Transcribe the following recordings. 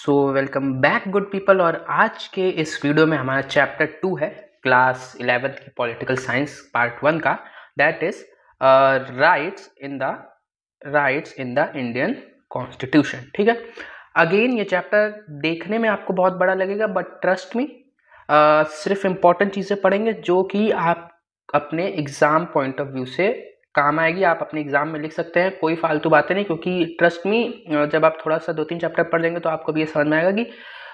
So welcome back good people. और आज के इस वीडियो में हमारा चैप्टर 2 है क्लास 11th की पॉलिटिकल साइंस पार्ट 1 का, that is rights in the Indian constitution. ठीक है, अगेन ये चैप्टर देखने में आपको बहुत बड़ा लगेगा, बट ट्रस्ट मी सिर्फ इम्पॉर्टेंट चीज़ें पढ़ेंगे जो कि आप अपने एग्जाम पॉइंट ऑफ व्यू से काम आएगी, आप अपने एग्जाम में लिख सकते हैं। कोई फालतू बातें नहीं, क्योंकि ट्रस्ट मी जब आप थोड़ा सा 2-3 चैप्टर पढ़ लेंगे तो आपको भी ये समझ में आएगा कि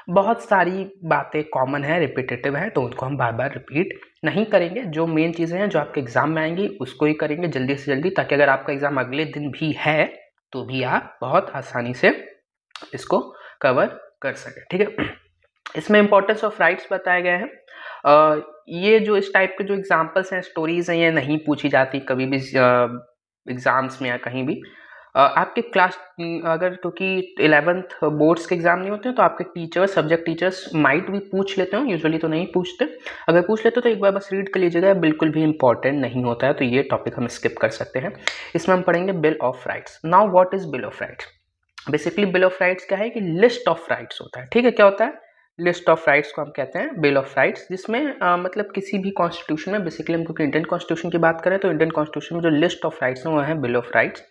बहुत सारी बातें कॉमन है, रिपीटेटिव है, तो उनको हम बार बार रिपीट नहीं करेंगे। जो मेन चीज़ें हैं जो आपके एग्जाम में आएंगी उसको ही करेंगे जल्दी से जल्दी, ताकि अगर आपका एग्जाम अगले दिन भी है तो भी आप बहुत आसानी से इसको कवर कर सकें। ठीक है, इसमें इंपॉर्टेंस ऑफ राइट्स बताए गए हैं। ये जो इस टाइप के जो एग्जाम्पल्स हैं, स्टोरीज हैं, ये नहीं पूछी जाती कभी भी एग्जाम्स में या कहीं भी। आपके क्लास अगर क्योंकि 11th बोर्ड्स के एग्जाम नहीं होते हैं तो आपके टीचर्स, सब्जेक्ट टीचर्स माइट भी पूछ लेते हो, यूजुअली तो नहीं पूछते। अगर पूछ लेते तो एक बार बस रीड कर लीजिएगा, बिल्कुल भी इंपॉर्टेंट नहीं होता है, तो ये टॉपिक हम स्किप कर सकते हैं। इसमें हम पढ़ेंगे bill of rights. Now what is bill of rights? Basically bill of rights क्या है कि लिस्ट ऑफ राइट्स होता है। ठीक है, क्या होता है? लिस्ट ऑफ राइट्स को हम कहते हैं बिल ऑफ राइट्स, जिसमें मतलब किसी भी कॉन्स्टिट्यूशन में, बेसिकली हम क्योंकि इंडियन कॉन्स्टिट्यूशन की बात करें तो इंडियन कॉन्स्टिट्यूशन में जो लिस्ट ऑफ राइट्स हैं वो है bill of rights.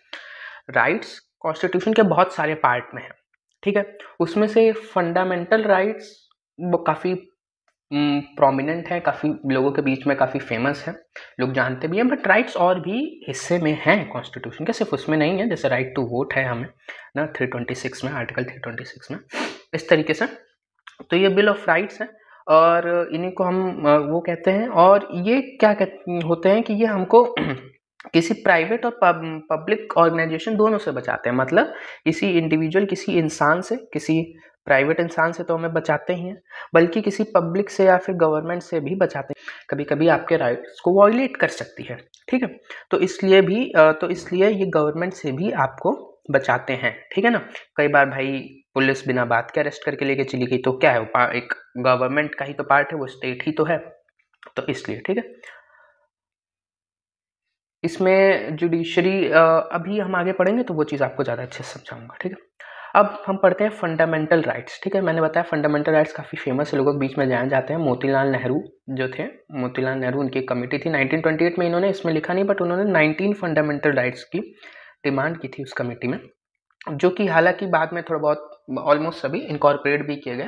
Rights constitution के बहुत सारे पार्ट में है। ठीक है, उसमें से फंडामेंटल राइट्स वो काफ़ी प्रोमिनेंट है, काफ़ी लोगों के बीच में काफ़ी फेमस है, लोग जानते भी हैं। बट राइट्स और भी हिस्से में हैं कॉन्स्टिट्यूशन के, सिर्फ उसमें नहीं है। जैसे राइट टू वोट है हमें ना 326 में, आर्टिकल 326 में, इस तरीके से। तो ये बिल ऑफ राइट्स है और इन्हीं को हम वो कहते हैं। और ये क्या होते हैं कि ये हमको किसी प्राइवेट और पब्लिक ऑर्गेनाइजेशन दोनों से बचाते हैं। मतलब किसी इंडिविजुअल, किसी इंसान से, किसी प्राइवेट इंसान से तो हमें बचाते ही हैं, बल्कि किसी पब्लिक से या फिर गवर्नमेंट से भी बचाते हैं। कभी कभी आपके राइट्स को वॉयलेट कर सकती है। ठीक है, तो इसलिए ये गवर्नमेंट से भी आपको बचाते हैं। ठीक है ना, कई बार भाई पुलिस बिना बात के अरेस्ट करके लेके चली गई, तो क्या है, एक गवर्नमेंट का ही तो पार्ट है, वो स्टेट ही तो है, तो इसलिए। ठीक है, इसमें जुडिशरी अभी हम आगे पढ़ेंगे तो वो चीज़ आपको ज़्यादा अच्छे से समझाऊंगा। ठीक है, अब हम पढ़ते हैं फंडामेंटल राइट्स। ठीक है, मैंने बताया फंडामेंटल राइट्स काफ़ी फेमस है, लोगों के बीच में जाने जाते हैं। मोतीलाल नेहरू जो थे, मोतीलाल नेहरू उनकी कमेटी थी 1928 में, इन्होंने इसमें लिखा नहीं, बट उन्होंने 19 फंडामेंटल राइट्स की डिमांड की थी उस कमेटी में, जो कि हालांकि बाद में थोड़ा बहुत ऑलमोस्ट सभी इनकॉर्पोरेट भी किए गए,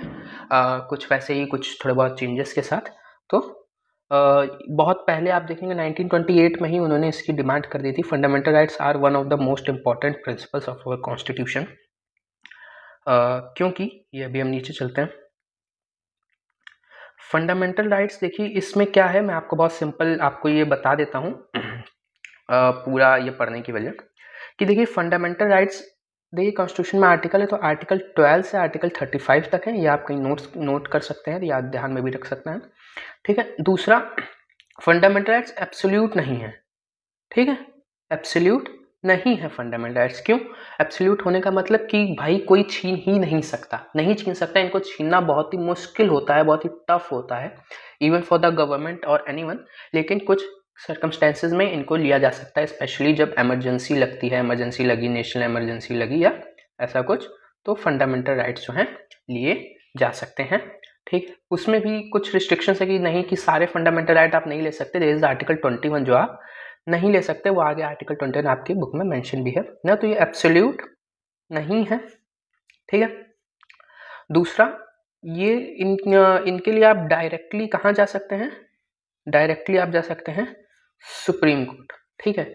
कुछ वैसे ही, कुछ थोड़े बहुत चेंजेस के साथ। तो बहुत पहले आप देखेंगे 1928 में ही उन्होंने इसकी डिमांड कर दी थी। Fundamental rights are one of the most important principles of our constitution. क्योंकि ये अभी हम नीचे चलते हैं। फंडामेंटल राइट्स देखिए इसमें क्या है, मैं आपको बहुत सिंपल आपको ये बता देता हूँ पूरा ये पढ़ने की वजह कि देखिए फंडामेंटल राइट्स, देखिए कॉन्स्टिट्यूशन में आर्टिकल है, तो आर्टिकल 12 से आर्टिकल 35 तक है। ये आप कहीं नोट कर सकते हैं या ध्यान में भी रख सकते हैं। ठीक है, दूसरा, फंडामेंटल राइट्स एब्सोल्यूट नहीं है। ठीक है, एब्सोल्यूट नहीं है फंडामेंटल राइट्स। क्यों? एब्सोल्यूट होने का मतलब कि भाई कोई छीन ही नहीं सकता, नहीं छीन सकता। इनको छीनना बहुत ही मुश्किल होता है, बहुत ही टफ होता है, इवन फॉर द गवर्नमेंट और एनीवन। लेकिन कुछ सर्कमस्टेंसेज में इनको लिया जा सकता है, स्पेशली जब इमरजेंसी लगती है, इमरजेंसी लगी, नेशनल इमरजेंसी लगी या ऐसा कुछ, तो फंडामेंटल राइट्स जो हैं लिए जा सकते हैं। ठीक, उसमें भी कुछ रिस्ट्रिक्शंस है कि नहीं, कि सारे फंडामेंटल राइट आप नहीं ले सकते। देयर इज आर्टिकल 21 जो आप नहीं ले सकते, वो आगे आर्टिकल 21 आपकी बुक में मेंशन भी है ना, तो ये एब्सोल्यूट नहीं है। ठीक है, दूसरा, ये इनके लिए आप डायरेक्टली कहाँ जा सकते हैं? डायरेक्टली आप जा सकते हैं सुप्रीम कोर्ट। ठीक है,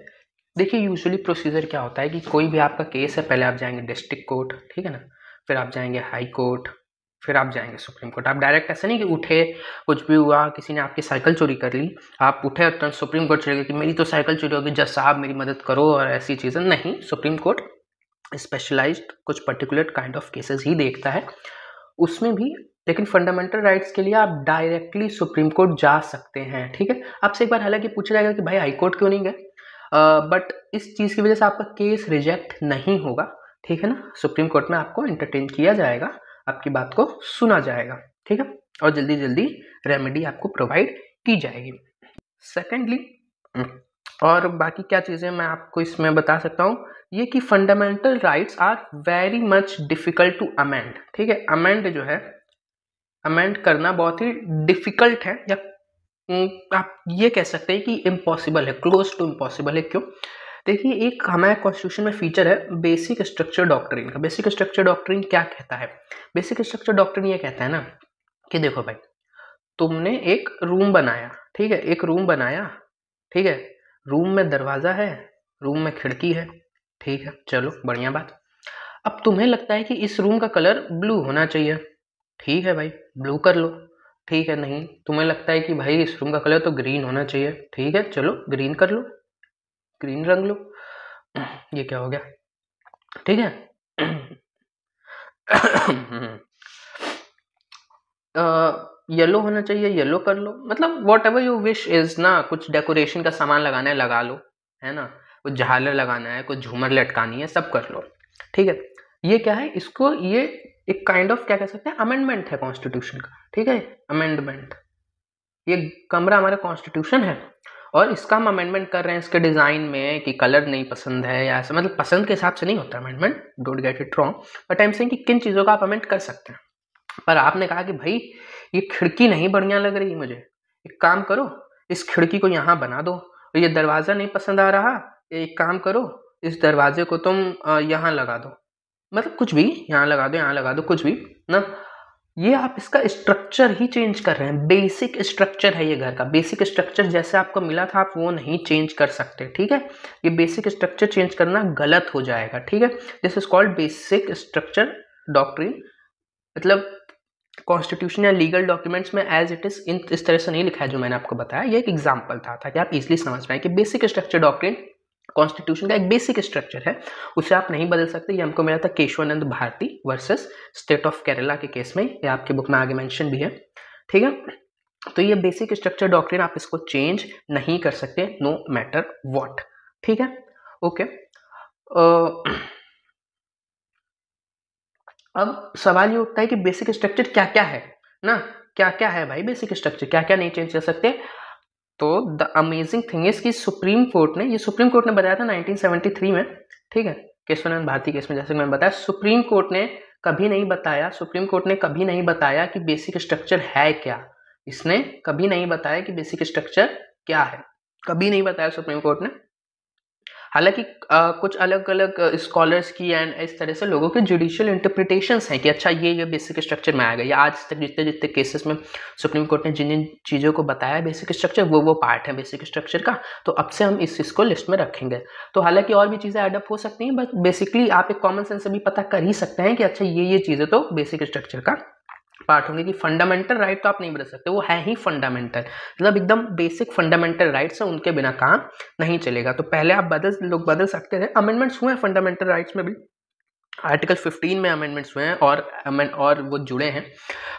देखिए यूजुअली प्रोसीजर क्या होता है कि कोई भी आपका केस है, पहले आप जाएंगे डिस्ट्रिक्ट कोर्ट, ठीक है ना, फिर आप जाएंगे हाई कोर्ट, फिर आप जाएंगे सुप्रीम कोर्ट। आप डायरेक्ट ऐसा नहीं कि उठे, कुछ भी हुआ, किसी ने आपकी साइकिल चोरी कर ली, आप उठे और सुप्रीम कोर्ट चले गए कि मेरी तो साइकिल चोरी होगी, जज साहब मेरी मदद करो, और ऐसी चीज़ें नहीं। सुप्रीम कोर्ट स्पेशलाइज्ड कुछ पर्टिकुलर काइंड ऑफ केसेस ही देखता है, उसमें भी। लेकिन फंडामेंटल राइट्स के लिए आप डायरेक्टली सुप्रीम कोर्ट जा सकते हैं। ठीक है, आपसे एक बार हालांकि पूछा जाएगा कि भाई हाई कोर्ट क्यों नहीं गए, बट इस चीज़ की वजह से आपका केस रिजेक्ट नहीं होगा। ठीक है ना, सुप्रीम कोर्ट में आपको एंटरटेन किया जाएगा, आपकी बात को सुना जाएगा। ठीक है, और जल्दी जल्दी रेमेडी आपको प्रोवाइड की जाएगी। सेकेंडली, और बाकी क्या चीज़ें मैं आपको इसमें बता सकता हूँ, ये कि fundamental rights are very much difficult to amend. ठीक है, अमेंड जो है, अमेंड करना बहुत ही डिफिकल्ट है, या आप ये कह सकते हैं कि इम्पॉसिबल है, क्लोज टू इम्पॉसिबल है। क्यों? देखिए, एक हमारे कॉन्स्टिट्यूशन में फीचर है बेसिक स्ट्रक्चर डॉक्ट्रिन का। बेसिक स्ट्रक्चर डॉक्ट्रिन क्या कहता है? बेसिक स्ट्रक्चर डॉक्ट्रिन ये कहता है ना कि देखो भाई, तुमने एक रूम बनाया, ठीक है, एक रूम बनाया, ठीक है, रूम में दरवाजा है, रूम में खिड़की है, ठीक है, चलो बढ़िया बात। अब तुम्हें लगता है कि इस रूम का कलर ब्लू होना चाहिए, ठीक है भाई, ब्लू कर लो, ठीक है। नहीं, तुम्हें लगता है कि भाई इस रूम का कलर तो ग्रीन होना चाहिए, ठीक है, चलो ग्रीन कर लो, ग्रीन रंग लो। ये क्या हो गया? ठीक है। येलो होना चाहिए, येलो कर लो, मतलब what ever you wish is ना। कुछ डेकोरेशन का सामान लगाना है, लगा लो, है ना, कुछ झालर लगाना है, कुछ झूमर लटकानी है, सब कर लो, ठीक है। ये क्या है? इसको ये एक काइंड ऑफ क्या कह सकते हैं, अमेंडमेंट है कॉन्स्टिट्यूशन का, ठीक है, अमेंडमेंट। ये कमरा हमारा कॉन्स्टिट्यूशन है और इसका हम अमेंडमेंट कर रहे हैं इसके डिज़ाइन में कि कलर नहीं पसंद है या ऐसा, मतलब पसंद के हिसाब से नहीं होता amendment, don't get it wrong, but I am saying कि किन चीज़ों का आप अमेंड कर सकते हैं। पर आपने कहा कि भाई ये खिड़की नहीं बढ़िया लग रही मुझे, एक काम करो इस खिड़की को यहाँ बना दो, और ये दरवाज़ा नहीं पसंद आ रहा, एक काम करो इस दरवाजे को तुम यहाँ लगा दो, मतलब कुछ भी, यहाँ लगा दो, यहाँ लगा दो, कुछ भी ना। ये आप इसका स्ट्रक्चर ही चेंज कर रहे हैं, बेसिक स्ट्रक्चर है ये घर का, बेसिक स्ट्रक्चर जैसे आपको मिला था आप वो नहीं चेंज कर सकते, ठीक है। ये बेसिक स्ट्रक्चर चेंज करना गलत हो जाएगा, ठीक है। This is called basic structure doctrine. मतलब कॉन्स्टिट्यूशन या लीगल डॉक्यूमेंट्स में एज इट इज इन इस तरह से नहीं लिखा है जो मैंने आपको बताया, ये एक एग्जाम्पल था ताकि आप इजिली समझ पाए कि बेसिक स्ट्रक्चर डॉक्ट्रिन कॉन्स्टिट्यूशन का एक बेसिक स्ट्रक्चर है, उसे आप नहीं बदल सकते। ये हमको मिला था Kesavananda Bharati versus state of Kerala के केस में, ये आपके बुक में आगे मेंशन भी है, ठीक है। तो ये बेसिक स्ट्रक्चर डॉक्ट्रिन आप इसको चेंज नहीं कर सकते, नो मैटर व्हाट, ठीक है, ओके। अब सवाल ये उठता है कि बेसिक स्ट्रक्चर क्या क्या है ना, क्या क्या है भाई बेसिक स्ट्रक्चर, क्या क्या नहीं चेंज कर सकते। तो द अमेजिंग थिंग इज कि सुप्रीम कोर्ट ने बताया था 1973 में, ठीक है, केशवानंद भारती केस में, जैसे मैंने बताया सुप्रीम कोर्ट ने कभी नहीं बताया कि बेसिक स्ट्रक्चर है क्या। इसने कभी नहीं बताया कि बेसिक स्ट्रक्चर क्या है, कभी नहीं बताया सुप्रीम कोर्ट ने। हालांकि कुछ अलग अलग स्कॉलर्स की एंड इस तरह से लोगों के जुडिशियल इंटरप्रिटेशंस हैं कि अच्छा ये बेसिक स्ट्रक्चर में आ गया, या आज तक जितने जितने केसेस में सुप्रीम कोर्ट ने जिन जिन चीज़ों को बताया बेसिक स्ट्रक्चर, वो पार्ट है बेसिक स्ट्रक्चर का, तो अब से हम इस चीज़ को लिस्ट में रखेंगे। तो हालांकि और भी चीज़ें एडअप हो सकती हैं, बट बेसिकली आप एक कॉमन सेंस से भी पता कर ही सकते हैं कि अच्छा ये चीज़ें तो बेसिक स्ट्रक्चर का पार्ट होंगे। कि फंडामेंटल राइट तो आप नहीं बदल सकते, वो है ही फंडामेंटल, मतलब एकदम बेसिक फंडामेंटल राइट्स है, उनके बिना काम नहीं चलेगा। तो पहले आप लोग बदल सकते थे, अमेंडमेंट्स हुए हैं फंडामेंटल राइट्स में भी, आर्टिकल 15 में अमेंडमेंट्स हुए हैं और वो जुड़े हैं।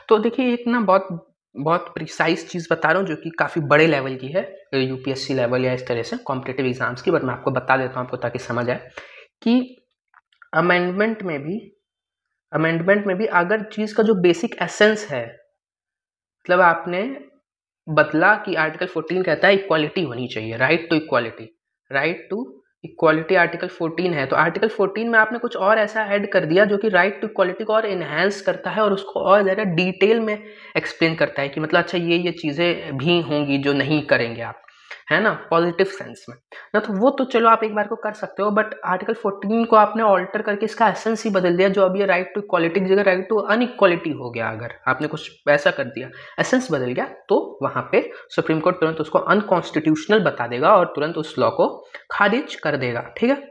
तो देखिए एक ना बहुत प्रिसाइज चीज़ बता रहा हूँ जो कि काफ़ी बड़े लेवल की है, यूपीएससी लेवल या इस तरह से कॉम्पिटिटिव एग्जाम्स की, बट मैं आपको बता देता हूँ आपको ताकि समझ आए कि अमेंडमेंट में भी अगर चीज़ का जो बेसिक एसेंस है, मतलब आपने बदला कि आर्टिकल 14 कहता है इक्वालिटी होनी चाहिए, राइट टू इक्वालिटी आर्टिकल 14 है, तो आर्टिकल 14 में आपने कुछ और ऐसा ऐड कर दिया जो कि राइट टू इक्वालिटी को और इन्हेंस करता है और उसको और ज़्यादा डिटेल में एक्सप्लेन करता है कि मतलब अच्छा ये चीज़ें भी होंगी जो नहीं करेंगे आप, है ना, पॉजिटिव सेंस में ना। तो वो तो चलो आप एक बार को कर सकते हो, बट आर्टिकल 14 को आपने ऑल्टर करके इसका एसेंस ही बदल दिया, जो अब ये राइट टू इक्वालिटी की जगह राइट टू अनइक्वालिटी हो गया। अगर आपने कुछ ऐसा कर दिया, एसेंस बदल गया, तो वहां पे सुप्रीम कोर्ट तुरंत उसको अनकॉन्स्टिट्यूशनल बता देगा और तुरंत उस लॉ को खारिज कर देगा, ठीक है।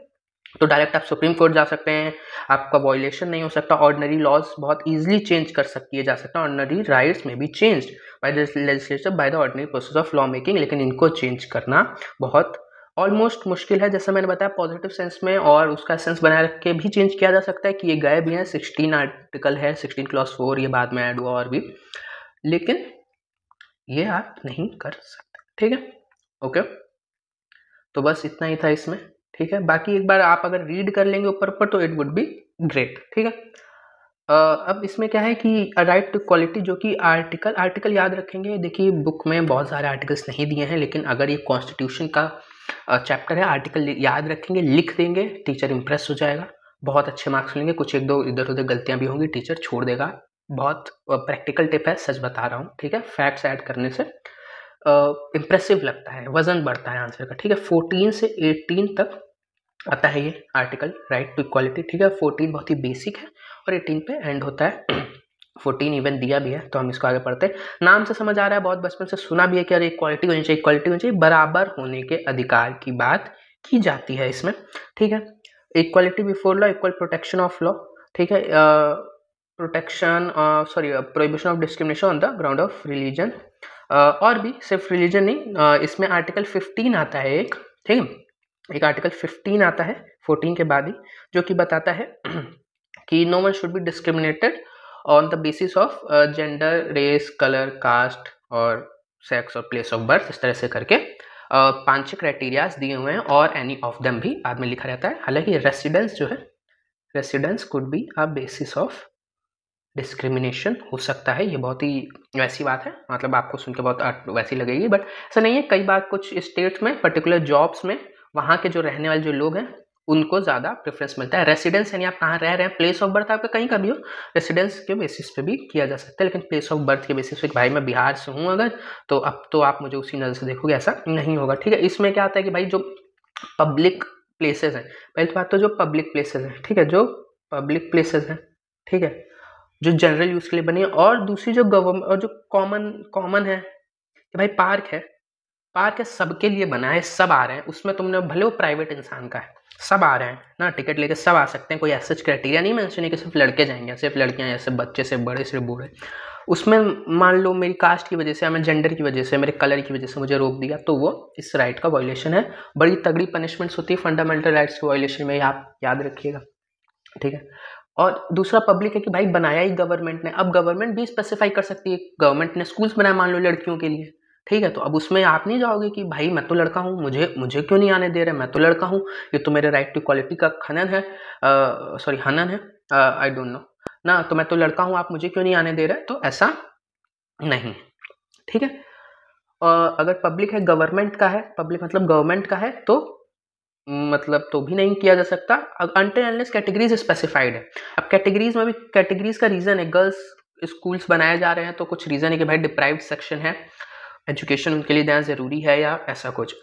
तो डायरेक्ट आप सुप्रीम कोर्ट जा सकते हैं, आपका वॉयलेशन नहीं हो सकता। ऑर्डिनरी लॉज बहुत इजीली चेंज किए जा सकते हैं, ऑर्डिनरी राइट्स में be changed by the legislature by the ordinary process of law making, लेकिन इनको चेंज करना बहुत ऑलमोस्ट मुश्किल है। जैसे मैंने बताया पॉजिटिव सेंस में, और उसका सेंस बनाए रख के भी चेंज किया जा सकता है कि ये गए भी हैं, 16 आर्टिकल है, 16 क्लॉज 4 ये बाद में ऐड हुआ और भी, लेकिन ये आप नहीं कर सकते, ठीक है, ओके। तो बस इतना ही था इसमें, ठीक है। बाकी एक बार आप अगर रीड कर लेंगे ऊपर तो इट वुड बी ग्रेट, ठीक है। अब इसमें क्या है कि राइट टू इक्वालिटी, जो कि आर्टिकल याद रखेंगे। देखिए बुक में बहुत सारे आर्टिकल्स नहीं दिए हैं, लेकिन अगर ये कॉन्स्टिट्यूशन का चैप्टर है, आर्टिकल याद रखेंगे, लिख देंगे, टीचर इंप्रेस हो जाएगा, बहुत अच्छे मार्क्स मिलेंगे। कुछ एक दो इधर उधर गलतियां भी होंगी, टीचर छोड़ देगा। बहुत प्रैक्टिकल टिप है, सच बता रहा हूँ, ठीक है। फैक्ट्स ऐड करने से इम्प्रेसिव लगता है, वजन बढ़ता है आंसर का, ठीक है। 14 से 18 तक आता है ये आर्टिकल, राइट टू इक्वालिटी, ठीक है। 14 बहुत ही बेसिक है और 18 पे एंड होता है। 14 इवन दिया भी है, तो हम इसको आगे पढ़ते हैं। नाम से समझ आ रहा है, बहुत बचपन से सुना भी है कि अरे इक्वालिटी होनी चाहिए, इक्वालिटी होनी चाहिए, बराबर होने के अधिकार की बात की जाती है इसमें, ठीक है। Equality before law, equal protection of law, ठीक है। Protection prohibition of discrimination on the ground of religion, और भी, सिर्फ रिलीजन नहीं, इसमें आर्टिकल 15 आता है एक, ठीक है। एक आर्टिकल 15 आता है 14 के बाद ही, जो कि बताता है कि no one should be discriminated on the basis of gender, race, colour, caste और सेक्स और प्लेस ऑफ बर्थ, इस तरह से करके 5 क्राइटेरियाज दिए हुए हैं, और एनी ऑफ देम भी बाद में लिखा रहता है। हालांकि रेसिडेंस जो है, residence could be a basis of discrimination हो सकता है। ये बहुत ही वैसी बात है, मतलब आपको सुन के बहुत वैसी लगेगी, बट ऐसा नहीं है। कई बार कुछ स्टेट्स में, पर्टिकुलर जॉब्स में, वहाँ के जो रहने वाले जो लोग हैं उनको ज़्यादा प्रेफरेंस मिलता है। रेसिडेंस यानी आप कहाँ रह रहे हैं, प्लेस ऑफ बर्थ आपका कहीं का भी हो, रेसिडेंस के बेसिस पे भी किया जा सकता है, लेकिन प्लेस ऑफ बर्थ के बेसिस पे, भाई मैं बिहार से हूँ अगर, तो अब तो आप मुझे उसी नज़र से देखोगे, ऐसा नहीं होगा, ठीक है। इसमें क्या आता है कि भाई जो पब्लिक प्लेसेस हैं, पहली बात तो जो पब्लिक प्लेसेस हैं, ठीक है, जो पब्लिक प्लेसेस हैं, ठीक है, जो जनरल यूज़ के लिए बनी है, और दूसरी जो गवर्नमेंट और जो कॉमन है कि भाई पार्क है, पार्क है सबके लिए बना है, सब आ रहे हैं उसमें, तुमने भले वो प्राइवेट इंसान का है, सब आ रहे हैं ना, टिकट लेके सब आ सकते हैं, कोई ऐसा क्राइटेरिया नहीं मेंशन है कि सिर्फ लड़के जाएंगे, सिर्फ लड़कियां या सिर्फ बच्चे, सिर्फ बड़े, सिर्फ बूढ़े। उसमें मान लो मेरी कास्ट की वजह से, मैं जेंडर की वजह से, मेरे कलर की वजह से मुझे रोक दिया, तो वो इस राइट का वायलेशन है। बड़ी तगड़ी पनिशमेंट्स होती है फंडामेंटल राइट्स के वायलेशन में, आप याद रखिएगा, ठीक है। और दूसरा पब्लिक है कि भाई बनाया ही गवर्नमेंट ने, अब गवर्नमेंट भी स्पेसिफाई कर सकती है, गवर्नमेंट ने स्कूल्स बनाए मान लो लड़कियों के लिए, ठीक है, तो अब उसमें आप नहीं जाओगे कि भाई मैं तो लड़का हूँ, मुझे क्यों नहीं आने दे रहे, मैं तो लड़का हूँ, ये तो मेरे राइट टू इक्वालिटी का हनन है, आई डोंट नो ना, तो मैं तो लड़का हूँ, आप मुझे क्यों नहीं आने दे रहे, तो ऐसा नहीं, ठीक है। अगर पब्लिक है, गवर्नमेंट का है, पब्लिक मतलब गवर्नमेंट का है, तो मतलब तो भी नहीं किया जा सकता अनटिल अनलेस कैटेगरीज स्पेसिफाइड है। अब कैटेगरीज में भी, कैटेगरीज का रीजन है, गर्ल्स स्कूल्स बनाए जा रहे हैं, तो कुछ रीजन है कि भाई डिप्राइव्ड सेक्शन है, एजुकेशन उनके लिए देना जरूरी है, या ऐसा कुछ।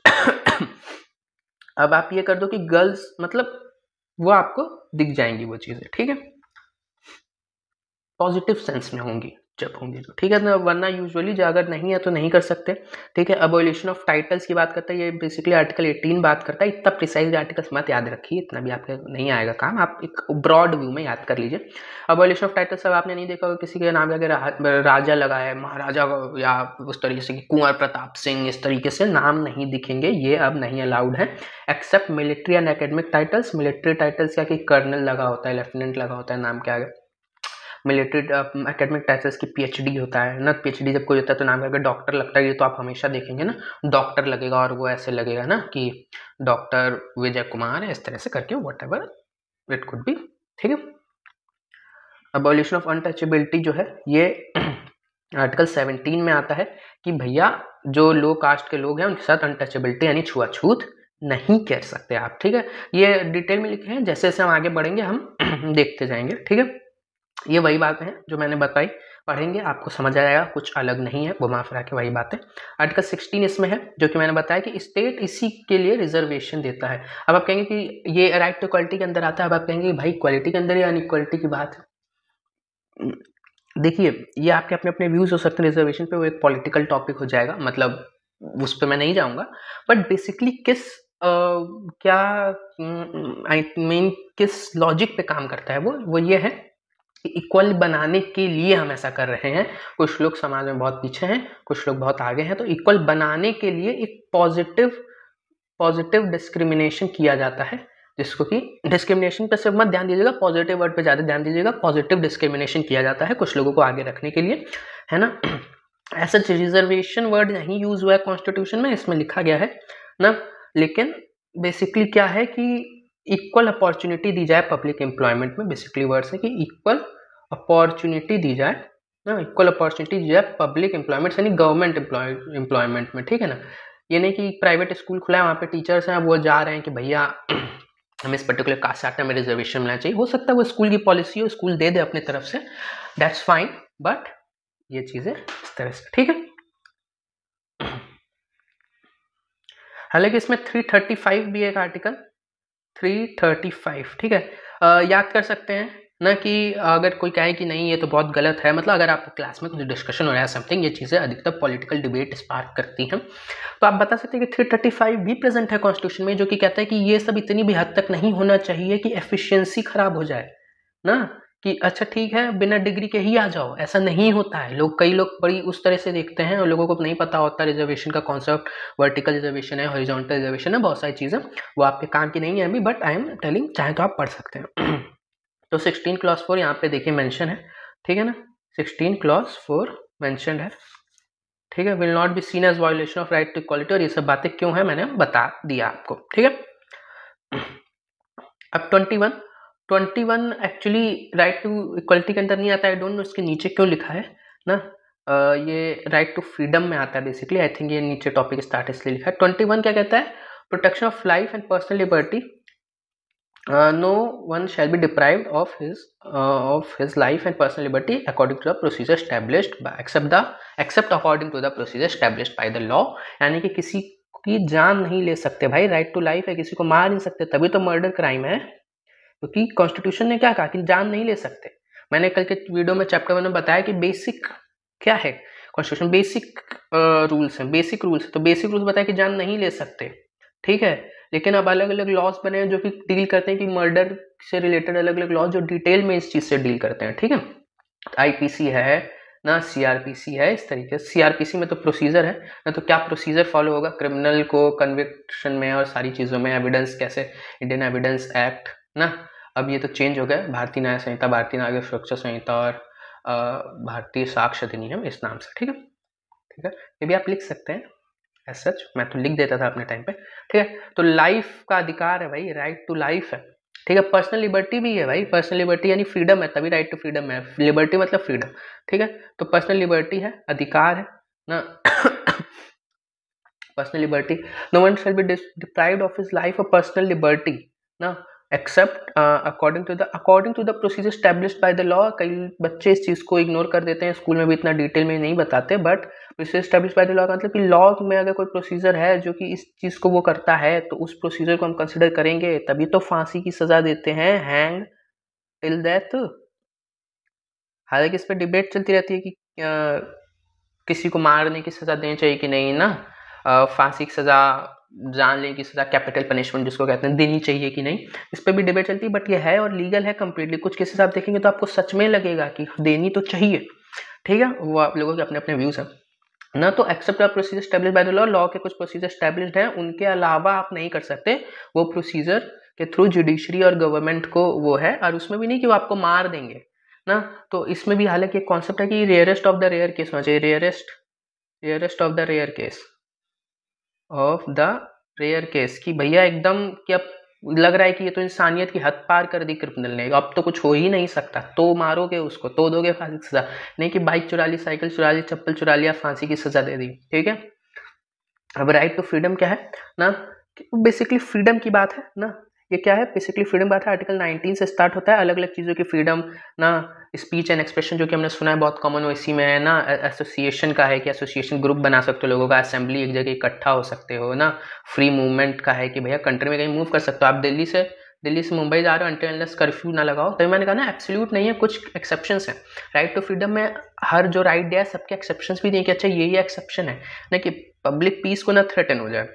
अब आप ये कर दो कि गर्ल्स, मतलब वो आपको दिख जाएंगी वो चीजें, ठीक है, पॉजिटिव सेंस में होंगी जब होंगी तो, ठीक है ना, वरना यूजुअली जो अगर नहीं है तो नहीं कर सकते, ठीक है। अबॉलिशन ऑफ टाइटल्स की बात करता है, ये बेसिकली आर्टिकल 18 बात करता है, इतना प्रिसाइज आर्टिकल्स मत याद रखिए, इतना भी आपके नहीं आएगा काम, आप एक ब्रॉड व्यू में याद कर लीजिए। अबॉलिशन ऑफ टाइटल्स, अब आपने नहीं देखा होगा किसी के नाम के आगे राजा लगा है, महाराजा, या उस तरीके से कुंवर प्रताप सिंह, इस तरीके से नाम नहीं दिखेंगे, ये अब नहीं अलाउड है, except military and academic titles. Military titles क्या कि कर्नल लगा होता है, लेफ्टिनेंट लगा होता है नाम के आगे। मिलिट्री एकेडमिक टाइटल्स की पीएचडी होता है ना, पीएचडी जब कोई होता है तो नाम करके डॉक्टर लगता है, ये तो आप हमेशा देखेंगे ना, डॉक्टर लगेगा, और वो ऐसे लगेगा ना कि डॉक्टर विजय कुमार है, इस तरह से करके what ever it could be, ठीक है। अबॉलिशन ऑफ अनटचेबिलिटी जो है, ये आर्टिकल 17 में आता है कि भैया जो लो कास्ट के लोग हैं उनके साथ अनटचेबिलिटी यानी छुआछूत नहीं कर सकते आप, ठीक है। ये डिटेल में लिखे हैं, जैसे जैसे हम आगे बढ़ेंगे हम देखते जाएंगे, ठीक है। ये वही बातें हैं जो मैंने बताई, पढ़ेंगे आपको समझ आएगा, कुछ अलग नहीं है, घुमा फिरा के वही बातें। आर्टिकल 16 इसमें है, जो कि मैंने बताया कि स्टेट इसी के लिए रिजर्वेशन देता है। अब आप कहेंगे कि ये राइट टू इक्वालिटी के अंदर आता है, अब आप कहेंगे भाई इक्वालिटी के अंदर या अनइक्वालिटी की बात है। देखिए, ये आपके अपने अपने व्यूज हो सकते हैं रिजर्वेशन पे, वो एक पॉलिटिकल टॉपिक हो जाएगा, मतलब उस पर मैं नहीं जाऊंगा, बट बेसिकली किस क्या आई मीन किस लॉजिक पे काम करता है वो ये है इक्वल बनाने के लिए हम ऐसा कर रहे हैं। कुछ लोग समाज में बहुत पीछे हैं, कुछ लोग बहुत आगे हैं, तो इक्वल बनाने के लिए एक पॉजिटिव डिस्क्रिमिनेशन किया जाता है, जिसको कि डिस्क्रिमिनेशन पे सिर्फ मत ध्यान दीजिएगा, पॉजिटिव वर्ड पे ज़्यादा ध्यान दीजिएगा। पॉजिटिव डिस्क्रिमिनेशन किया जाता है कुछ लोगों को आगे रखने के लिए, है ना। ऐसा रिजर्वेशन वर्ड नहीं यूज हुआ है कॉन्स्टिट्यूशन में, इसमें लिखा गया है ना, लेकिन बेसिकली क्या है कि इक्वल अपॉर्चुनिटी दी जाए पब्लिक एम्प्लॉयमेंट में, बेसिकली वर्ड्स है कि इक्वल अपॉर्चुनिटी दी जाए ना, इक्वल अपॉर्चुनिटी दी जाए पब्लिक एम्प्लॉयमेंट यानी गवर्नमेंट एम्प्लॉयमेंट में, ठीक है ना। ये नहीं कि प्राइवेट स्कूल खुला है, वहाँ पे टीचर्स हैं, वो जा रहे हैं कि भैया हमें इस पर्टिकुलर कास्ट से आते हैं, हमें रिजर्वेशन मिलना चाहिए। हो सकता है वो स्कूल की पॉलिसी हो, स्कूल दे दे अपनी तरफ से, दैट्स फाइन, बट ये चीज़ें इस तरह से, ठीक है। हालांकि इसमें 335 भी एक आर्टिकल 335, ठीक है। याद कर सकते हैं ना कि अगर कोई कहे कि नहीं ये तो बहुत गलत है, मतलब अगर आपको क्लास में कुछ डिस्कशन हो रहा है समथिंग, ये चीज़ें अधिकतर पॉलिटिकल डिबेट स्पार्क करती हैं, तो आप बता सकते हैं कि 335 भी प्रेजेंट है कॉन्स्टिट्यूशन में, जो कि कहता है कि ये सब इतनी भी हद तक नहीं होना चाहिए कि एफिशिएंसी खराब हो जाए ना, कि अच्छा ठीक है बिना डिग्री के ही आ जाओ, ऐसा नहीं होता है। कई लोग बड़ी उस तरह से देखते हैं और लोगों को नहीं पता होता रिजर्वेशन का कॉन्सेप्ट, वर्टिकल रिजर्वेशन है, हॉरिजॉन्टल रिजर्वेशन है, बहुत सारी चीज़ें वो आपके काम की नहीं है अभी, बट आई एम टेलिंग, चाहे तो आप पढ़ सकते हैं। तो 16 क्लॉज 4 यहाँ पे देखिए मेंशन है, ठीक है ना, 16 क्लॉज 4 मेंशन है, ठीक है। Will not be seen as violation of right to equality, और ये सब बातें क्यों है मैंने बता दिया आपको, ठीक है। अब 21 एक्चुअली राइट टू इक्वलिटी के अंदर नहीं आता, आई डोंट नो इसके नीचे क्यों लिखा है ना। ये राइट टू फ्रीडम में आता है बेसिकली, आई थिंक ये नीचे टॉपिक स्टार्ट इसलिए लिखा है। 21 क्या कहता है, protection of life and personal liberty, no one shall be deprived of his life and personal liberty according to the procedure established by except according to the procedure established by the law। यानी कि किसी की जान नहीं ले सकते भाई, right to life है, किसी को मार नहीं सकते, तभी तो मर्डर क्राइम है, क्योंकि कॉन्स्टिट्यूशन ने क्या कहा कि जान नहीं ले सकते। मैंने कल के वीडियो में चैप्टर 1 में बताया कि बेसिक क्या है कॉन्स्टिट्यूशन, बेसिक रूल्स हैं, बेसिक रूल्स, तो बेसिक रूल्स बताया कि जान नहीं ले सकते, ठीक है। लेकिन अब अलग अलग लॉज बने हैं जो कि डील करते हैं कि मर्डर से रिलेटेड अलग अलग लॉज जो डिटेल में इस चीज से डील करते हैं, ठीक है। आईपीसी है ना, सीआरपीसी है, इस तरीके से सीआरपीसी में तो प्रोसीजर है ना, तो क्या प्रोसीजर फॉलो होगा क्रिमिनल को कन्विक्शन में और सारी चीज़ों में, एविडेंस कैसे, इंडियन एविडेंस एक्ट ना, अब ये तो चेंज हो गया, भारतीय न्याय संहिता, भारतीय नागरिक सुरक्षा संहिता और भारतीय साक्ष्य अधिनियम इस नाम से, ठीक है, ठीक है। ये भी आप लिख सकते हैं एज सच, मैं तो लिख देता था अपने टाइम पे, ठीक है। तो लाइफ का अधिकार है भाई, राइट टू लाइफ है, ठीक है। पर्सनल लिबर्टी भी है भाई, पर्सनल लिबर्टी यानी फ्रीडम है, तभी राइट टू फ्रीडम है, लिबर्टी मतलब फ्रीडम, ठीक है। तो पर्सनल लिबर्टी है, अधिकार है ना। Personal liberty, no one shall be deprived of his life और पर्सनल लिबर्टी ना, except according to the procedure established by the law. कई बच्चे इस चीज़ को इग्नोर कर देते हैं, स्कूल में भी इतना डिटेल में नहीं बताते, but procedure established by the law का मतलब कि लॉ में अगर कोई प्रोसीजर है जो कि इस चीज़ को वो करता है, तो उस प्रोसीजर को हम कंसिडर करेंगे, तभी तो फांसी की सजा देते हैं, हैंग टिल डेथ। हालांकि इस पर डिबेट चलती रहती है कि किसी को मारने की सजा देनी चाहिए कि नहीं ना, फांसी की सजा, जानलेवा की सजा, कैपिटल पनिशमेंट जिसको कहते हैं, देनी चाहिए कि नहीं, इस पर भी डिबेट चलती है, बट ये है और लीगल है कम्प्लीटली। कुछ केसेस आप देखेंगे तो आपको सच में लगेगा कि देनी तो चाहिए, ठीक है, वो आप लोगों के अपने अपने व्यूज हैं ना। तो except procedure established by the law, law के कुछ प्रोसीजर एस्टैब्लिश्ड हैं, उनके अलावा आप नहीं कर सकते, वो प्रोसीजर के थ्रू जुडिशरी और गवर्नमेंट को वो है, और उसमें भी नहीं कि वो आपको मार देंगे ना। तो इसमें भी हालांकि एक कॉन्सेप्ट है कि rarest of the rare case होना चाहिए, rarest of the rare case कि भैया एकदम कि अब लग रहा है कि ये तो इंसानियत की हद पार कर दी क्रिमिनल ने, अब तो कुछ हो ही नहीं सकता, तो मारोगे उसको, तो दोगे फांसी की सजा, नहीं कि बाइक चुरा ली, साइकिल चुरा ली, चप्पल चुरा लिया, फांसी की सजा दे दी, ठीक है। अब राइट टू फ्रीडम क्या है ना, बेसिकली फ्रीडम की बात है ना, ये क्या है बेसिकली फ्रीडम बात है, आर्टिकल 19 से स्टार्ट होता है, अलग अलग चीज़ों की फ्रीडम ना, स्पीच एंड एक्सप्रेशन जो कि हमने सुना है बहुत कॉमन, वो इसी में है ना। एसोसिएशन का है कि एसोसिएशन ग्रुप बना सकते हो लोगों का, असेंबली एक जगह इकट्ठा हो सकते हो ना। फ्री मूवमेंट का है कि भैया कंट्री में कहीं मूव कर सकते हो, आप दिल्ली से मुंबई जा रहे हो, अनटिल अनलेस कर्फ्यू ना लगाओ, तो मैंने कहा ना एब्सोल्यूट नहीं है, कुछ एक्सेप्शंस हैं। राइट टू फ्रीडम में हर जो राइट दिया है सबके एक्सेप्शंस भी नहीं कि अच्छा ये एक्सेप्शन है ना, कि पब्लिक पीस को ना थ्रेटन हो जाए,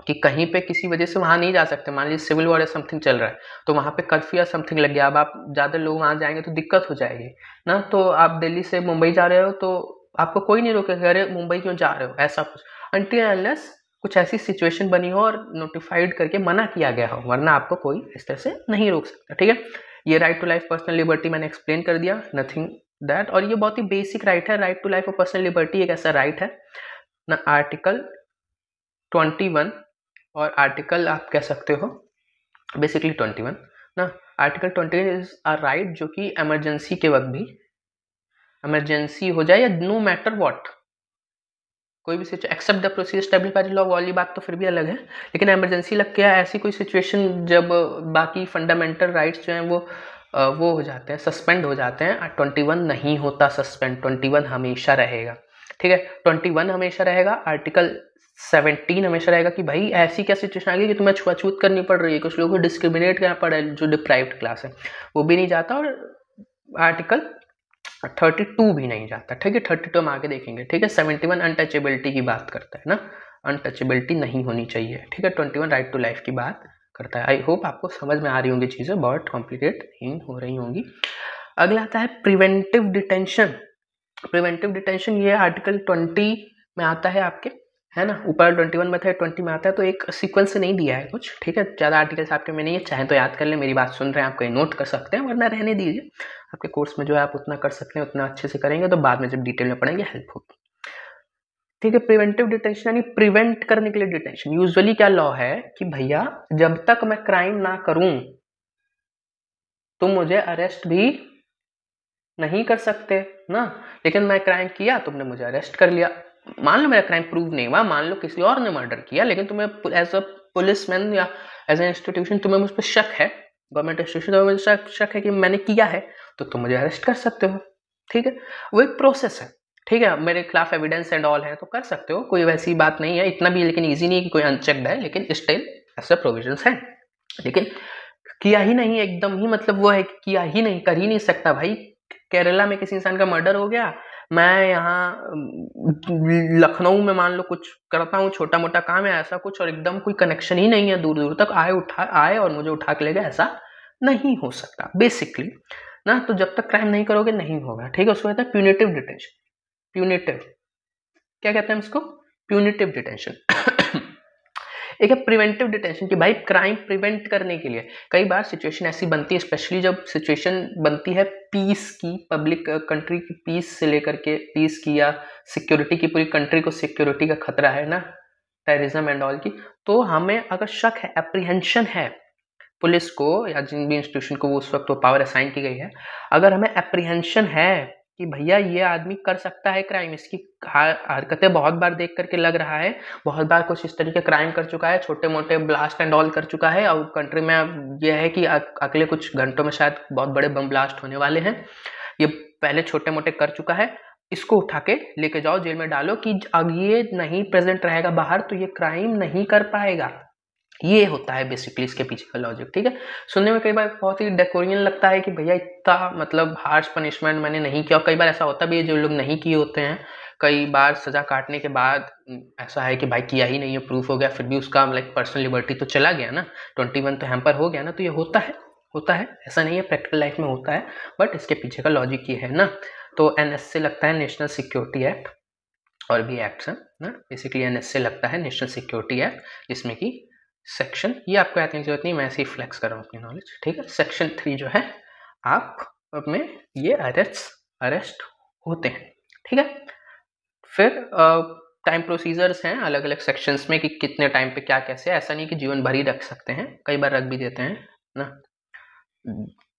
कि कहीं पे किसी वजह से वहाँ नहीं जा सकते, मान लीजिए सिविल वॉर या समथिंग चल रहा है, तो वहाँ पे कर्फ्यू या समथिंग लग गया, अब आप ज़्यादा लोग वहाँ जाएंगे तो दिक्कत हो जाएगी ना। तो आप दिल्ली से मुंबई जा रहे हो तो आपको कोई नहीं रोकेगा, अरे मुंबई क्यों जा रहे हो, ऐसा कुछ, अनटिल अनलेस कुछ ऐसी सिचुएशन बनी हो और नोटिफाइड करके मना किया गया हो, वरना आपको कोई इस तरह से नहीं रोक सकता, ठीक है। ये right to life personal liberty मैंने एक्सप्लेन कर दिया, नथिंग दैट, और ये बहुत ही बेसिक राइट है, राइट टू लाइफ और पर्सनल लिबर्टी एक ऐसा राइट है ना। आर्टिकल 21 और आर्टिकल आप कह सकते हो बेसिकली 21 ना, आर्टिकल 21 इज अ राइट जो कि इमरजेंसी के वक्त भी, इमरजेंसी हो जाए या नो मैटर व्हाट, कोई भी situation except the procedure established by the law वाली बात तो फिर भी अलग है, लेकिन इमरजेंसी लग के ऐसी कोई सिचुएशन जब बाकी फंडामेंटल राइट्स जो हैं वो हो जाते हैं, सस्पेंड हो जाते हैं, 21 नहीं होता सस्पेंड, 21 हमेशा रहेगा। ठीक है, 21 हमेशा रहेगा, आर्टिकल 17 हमेशा रहेगा कि भाई ऐसी क्या सिचुएशन आ गई कि तुम्हें छुआछूत करनी पड़ रही है, कुछ लोगों को डिस्क्रिमिनेट करना पड़ रहा है, जो डिप्राइव्ड क्लास है वो भी नहीं जाता, और आर्टिकल 32 भी नहीं जाता। ठीक है, 32 हम आगे देखेंगे। ठीक है, 71 अनटचेबिलिटी की बात करता है ना, अनटचेबिलिटी नहीं होनी चाहिए। ठीक है, 21 राइट टू लाइफ की बात करता है। आई होप आपको समझ में आ रही होंगी चीज़ें, बहुत कॉम्प्लिकेट नहीं हो रही होंगी। अगला आता है प्रिवेंटिव डिटेंशन। प्रिवेंटिव डिटेंशन ये आर्टिकल 20 में आता है आपके, है ना, ऊपर 21 में था, 20 में आता है, तो एक सीक्वेंस से नहीं दिया है कुछ। ठीक है, ज़्यादा आर्टिकल्स आपके में नहीं है, चाहे तो याद कर लें, मेरी बात सुन रहे हैं आप कहीं नोट कर सकते हैं, वरना रहने दीजिए, आपके कोर्स में जो है आप उतना कर सकते हैं, उतना अच्छे से करेंगे तो बाद में जब डिटेल में पढ़ेंगे हेल्प होगी। ठीक है, प्रिवेंटिव डिटेंशन यानी प्रिवेंट करने के लिए डिटेंशन। यूजुअली क्या लॉ है कि भैया जब तक मैं क्राइम ना करूं तुम मुझे अरेस्ट भी नहीं कर सकते ना, लेकिन मैं क्राइम किया, तुमने मुझे अरेस्ट कर लिया, मान लो मेरा क्राइम प्रूव नहीं हुआ, मान लो किसी और ने मर्डर किया, लेकिन तुम्हें एज अ पुलिसमैन या एज ए इंस्टीट्यूशन तुम्हें मुझ पर शक है, गवर्नमेंट इंस्टीट्यूशन तुम्हें मुझे शक है कि मैंने किया है, तो तुम मुझे अरेस्ट कर सकते हो। ठीक है, वो एक प्रोसेस है। ठीक है, मेरे खिलाफ एविडेंस एंड ऑल है तो कर सकते हो, कोई वैसी बात नहीं है, इतना भी लेकिन ईजी नहीं है कि कोई अनचेक्ड है, लेकिन स्टिल ऐसे प्रोविजंस हैं। लेकिन किया ही नहीं, एकदम ही मतलब वो है कि किया ही नहीं, कर ही नहीं सकता भाई। केरला में किसी इंसान का मर्डर हो गया, मैं यहाँ लखनऊ में मान लो कुछ करता हूँ, छोटा मोटा काम है ऐसा कुछ, और एकदम कोई कनेक्शन ही नहीं है, दूर दूर तक आए और मुझे उठा के ले गए, ऐसा नहीं हो सकता बेसिकली ना। तो जब तक क्राइम नहीं करोगे नहीं होगा। ठीक है, उसको कहते हैं प्यूनिटिव डिटेंशन। प्यूनिटिव क्या कहते हैं इसको? Punitive detention. एक है प्रिवेंटिव डिटेंशन कि भाई क्राइम प्रिवेंट करने के लिए कई बार सिचुएशन ऐसी बनती है, स्पेशली जब सिचुएशन बनती है पीस की, पब्लिक कंट्री की पीस से लेकर के पीस की, या सिक्योरिटी की, पूरी कंट्री को सिक्योरिटी का खतरा है ना, टेररिज्म एंड ऑल की, तो हमें अगर शक है, एप्रीहेंशन है, पुलिस को या जिन भी इंस्टीट्यूशन को उस वक्त वो पावर असाइन की गई है, अगर हमें एप्रीहेंशन है कि भैया ये आदमी कर सकता है क्राइम, इसकी हरकतें बहुत बार देख करके लग रहा है, बहुत बार कुछ इस तरीके क्राइम कर चुका है, छोटे मोटे ब्लास्ट एंड ऑल कर चुका है, और कंट्री में अब ये है कि अगले कुछ घंटों में शायद बहुत बड़े बम ब्लास्ट होने वाले हैं, ये पहले छोटे मोटे कर चुका है, इसको उठा के लेके जाओ जेल में डालो, कि अब ये नहीं प्रेजेंट रहेगा बाहर तो ये क्राइम नहीं कर पाएगा। ये होता है बेसिकली इसके पीछे का लॉजिक। ठीक है, सुनने में कई बार बहुत ही डेकोरियन लगता है कि भैया इतना मतलब हार्श पनिशमेंट मैंने नहीं किया, और कई बार ऐसा होता भी है जो लोग नहीं किए होते हैं, कई बार सजा काटने के बाद ऐसा है कि भाई किया ही नहीं है, प्रूफ हो गया, फिर भी उसका लाइक पर्सनल लिबर्टी तो चला गया ना, 21 तो हैम्पर हो गया ना, तो ये होता है, ऐसा नहीं है, प्रैक्टिकल लाइफ में होता है, बट इसके पीछे का लॉजिक ये है ना। तो एनएस से लगता है नेशनल सिक्योरिटी एक्ट, और भी एक्ट्स हैं ना, बेसिकली एनएस से लगता है नेशनल सिक्योरिटी एक्ट, जिसमें कि सेक्शन, ये आपको याद करने की जरूरत नहीं, मैं ऐसे ही फ्लेक्स कर रहा हूँ अपनी नॉलेज। ठीक है, सेक्शन 3 जो है आप में ये अरेस्ट होते हैं। ठीक है, फिर टाइम प्रोसीजर्स हैं अलग अलग सेक्शंस में कि कितने टाइम पे क्या कैसे, ऐसा नहीं कि जीवन भर ही रख सकते हैं, कई बार रख भी देते हैं ना,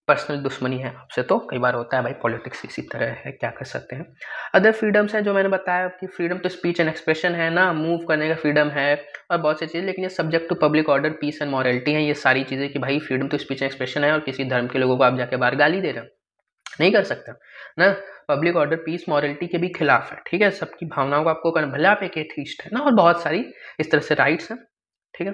पर्सनल दुश्मनी है आपसे तो कई बार होता है भाई, पॉलिटिक्स इसी तरह है, क्या कर सकते हैं। अदर फ्रीडम्स हैं जो मैंने बताया कि फ्रीडम तो स्पीच एंड एक्सप्रेशन है ना, मूव करने का फ्रीडम है, और बहुत सी चीज़ें, लेकिन ये subject to public order, peace and morality है, ये सारी चीज़ें कि भाई फ्रीडम तो स्पीच एंड एक्सप्रेशन है, और किसी धर्म के लोगों को आप जाके बाहर गाली दे रहे हो, नहीं कर सकते ना, पब्लिक ऑर्डर पीस मॉरलिटी के भी खिलाफ है। ठीक है, सबकी भावनाओं को आपको करना, भले आप एक एथीस्ट है ना, और बहुत सारी इस तरह से राइट्स हैं। ठीक है,